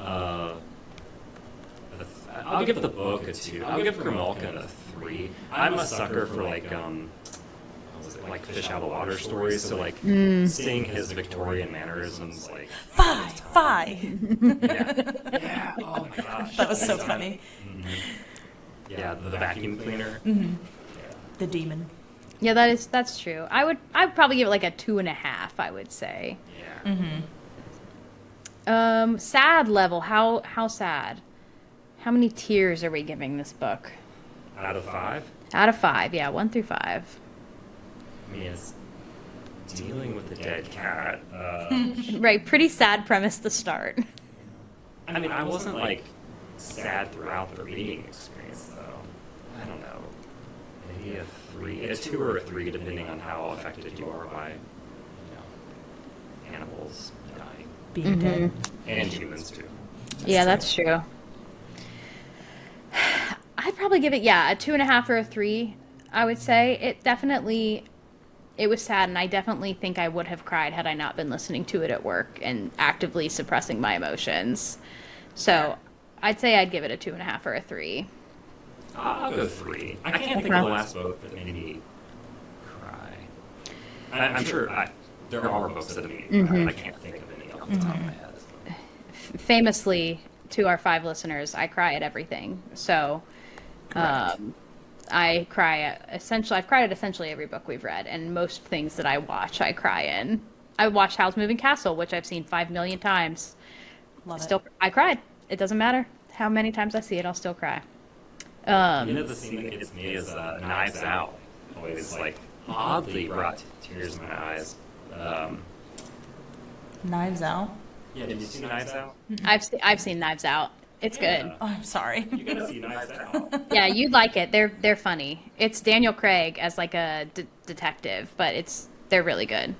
S3: I'll give the book a 2. I'll give Grimalkin a 3. I'm a sucker for like what was it, like fish out of water stories. So like seeing his Victorian mannerisms, like
S1: Fi.
S3: yeah. Oh my gosh,
S1: That was so funny.
S3: Yeah, the vacuum cleaner.
S1: The demon.
S2: Yeah, that's true. I'd probably give it like a 2.5. I would say.
S3: Yeah.
S2: Sad level. How sad? How many tears are we giving this book?
S3: Out of 5.
S2: Out of 5. Yeah, 1 through 5.
S3: I mean, dealing with the dead cat.
S2: Right, pretty sad premise to start.
S3: I mean, I wasn't like sad throughout the reading experience, though. I don't know. Maybe a 2 or a 3, depending on how affected you are by, animals dying.
S1: Being dead.
S3: And humans, too.
S2: That's true. I'd probably give it, a 2.5 or a 3, I would say. It was sad, and I definitely think I would have cried had I not been listening to it at work and actively suppressing my emotions. So I'd say I'd give it a 2.5 or a 3.
S3: I'll go 3. I can't think of the last book that made me cry. I'm sure there are books that made me cry, but I can't think of any off the top of my head.
S2: Famously, to our 5 listeners, I cry at everything. So I've cried at essentially every book we've read, and most things that I watch, I cry in. I watched Howl's Moving Castle, which I've seen 5 million times. I cried. It doesn't matter how many times I see it, I'll still cry.
S3: The scene that gets me is Knives Out. Always, oddly brought tears in my eyes.
S1: Knives Out?
S3: Yeah, did you see Knives Out?
S2: I've seen Knives Out. It's good.
S1: Oh, I'm sorry.
S3: You gotta see Knives Out.
S2: Yeah, you'd like it. They're funny. It's Daniel Craig as a detective, but they're really good.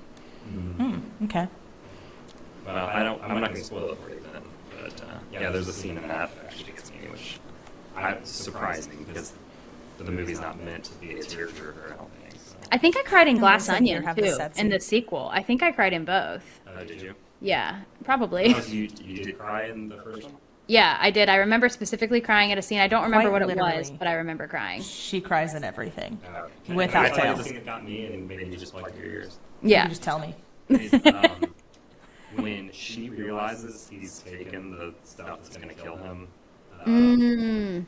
S1: Okay.
S3: Well, I'm not gonna spoil it for you then. But there's a scene in that actually gets me, which surprised me because the movie's not meant to be a tearjerker. I don't think. So.
S2: I think I cried in Glass
S1: listen,
S2: Onion
S1: have the
S2: too,
S1: set
S2: in the
S1: scene.
S2: sequel. I think I cried in both.
S3: Did you?
S2: Yeah, probably.
S3: Oh, so you did cry in the first one?
S2: Yeah, I did. I remember specifically crying at a scene. I don't remember
S1: Quite
S2: what it was,
S1: literally.
S2: but I remember crying.
S1: She cries in everything.
S3: Okay.
S1: Without
S3: I thought
S1: fail.
S3: the thing that got me and maybe you just plugged your ears.
S2: Yeah.
S1: You just tell me.
S3: Is, when she realizes he's taken the stuff that's going to kill him, and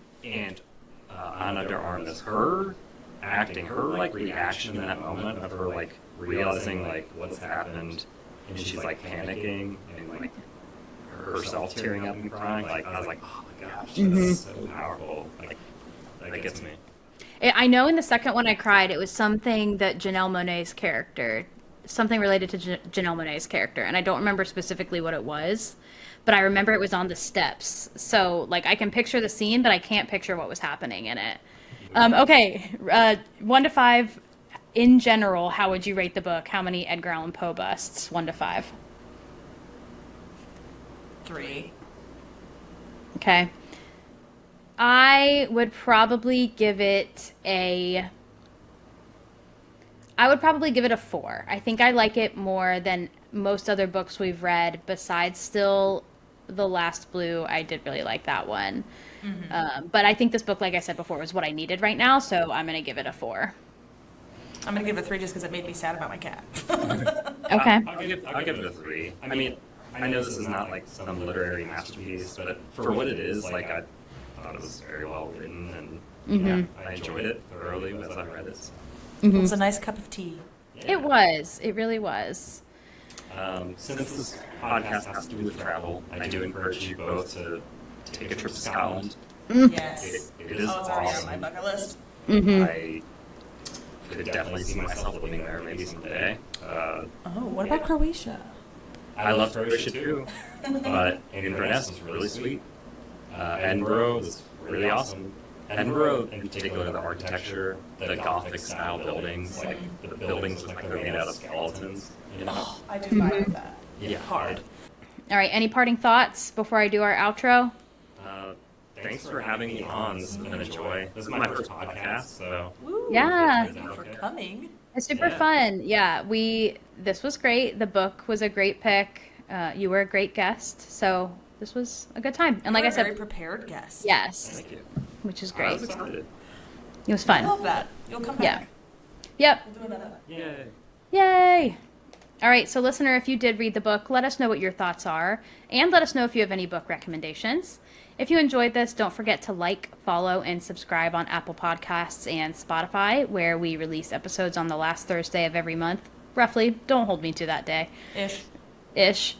S3: Ana de Armas, her acting, her reaction in that moment of her realizing what's happened, and she's panicking and herself tearing up and crying. I was like, oh my gosh, that's so powerful. That gets me.
S2: I know in the second one I cried. It was something that Janelle Monáe's character, something related to Janelle Monáe's character, and I don't remember specifically what it was, but I remember it was on the steps. So I can picture the scene, but I can't picture what was happening in it. Okay, 1 to 5. In general, how would you rate the book? How many Edgar Allan Poe busts? 1 to 5.
S1: 3.
S2: Okay. I would probably give it a 4. I think I like it more than most other books we've read, besides still The Last Blue. I did really like that one. But I think this book, like I said before, was what I needed right now, so I'm going to give it a 4.
S1: I'm going to give it a 3 just because it made me sad about my cat.
S2: Okay.
S3: I'll give it a 3. I mean, I know this is not some literary masterpiece, but for what it is, I thought it was very well written, and I enjoyed it thoroughly as I read it. So.
S1: It was a nice cup of tea.
S3: Yeah.
S2: It was. It really was.
S3: Since this podcast has to do with travel, I do encourage you both to take a trip to Scotland.
S1: Yes.
S3: It is
S1: It's already on
S3: awesome.
S1: my bucket list.
S3: I could definitely see myself living there maybe someday.
S1: What about Croatia?
S3: I love Croatia too, but Inverness was really sweet. Edinburgh was really awesome. Edinburgh, in particular, the architecture, the Gothic style buildings, the buildings look like they're made out of skeletons. You know?
S1: Oh, I do vibe with that.
S3: Yeah, hard.
S2: All right. Any parting thoughts before I do our outro?
S3: Thanks for having me on. This has been a joy. This is my first podcast, so
S1: Woo,
S2: Yeah.
S1: Thank you for coming.
S2: It's super
S3: Yeah.
S2: fun. Yeah, this was great. The book was a great pick. You were a great guest. So this was a good time. And like
S1: You're
S2: I
S1: a very
S2: said,
S1: prepared guest.
S2: yes,
S3: thank you.
S2: which is
S3: I
S2: great.
S3: was excited.
S2: It was
S1: I
S2: fun.
S1: love that. You'll come
S2: Yeah.
S1: back.
S2: Yep.
S1: We'll do another.
S3: Yay.
S2: Yay. All right. So listener, if you did read the book, let us know what your thoughts are. And let us know if you have any book recommendations. If you enjoyed this, don't forget to like, follow, and subscribe on Apple Podcasts and Spotify, where we release episodes on the last Thursday of every month. Roughly. Don't hold me to that day. Ish.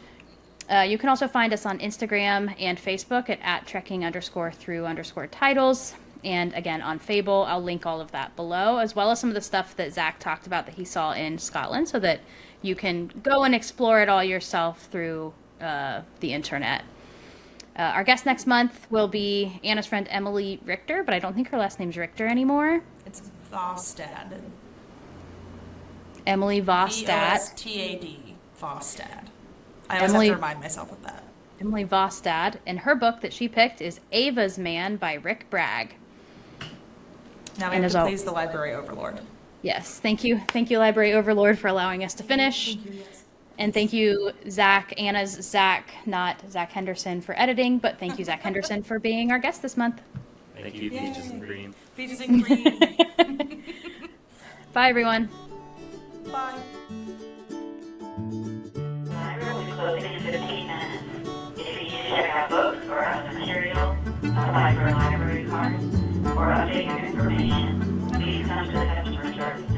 S2: You can also find us on Instagram and Facebook at trekking_through_titles. And again, on Fable, I'll link all of that below, as well as some of the stuff that Zack talked about that he saw in Scotland, so that you can go and explore it all yourself through the internet. Our guest next month will be Anna's friend Emily Richter, but I don't think her last name's Richter anymore.
S1: It's Vostad.
S2: Emily Vostad.
S1: Vostad. Vostad. I always have to remind myself of that.
S2: Emily Vostad, and her book that she picked is Ava's Man by Rick Bragg.
S1: Now we have to please the Library Overlord.
S2: Yes, thank you, Library Overlord, for allowing us to finish.
S1: Thank you, yes.
S2: And thank you, Zack, Anna's Zack, not Zack Henderson, for editing, but thank you, Zack Henderson, for being our guest this month.
S3: Thank you, Peaches and Green.
S1: Peaches and Green.
S2: Bye, everyone.
S1: Bye.
S4: Library will be closing in 15 minutes. If you need to check out books or other materials, apply for a library card, or update your information, please come to the customer service.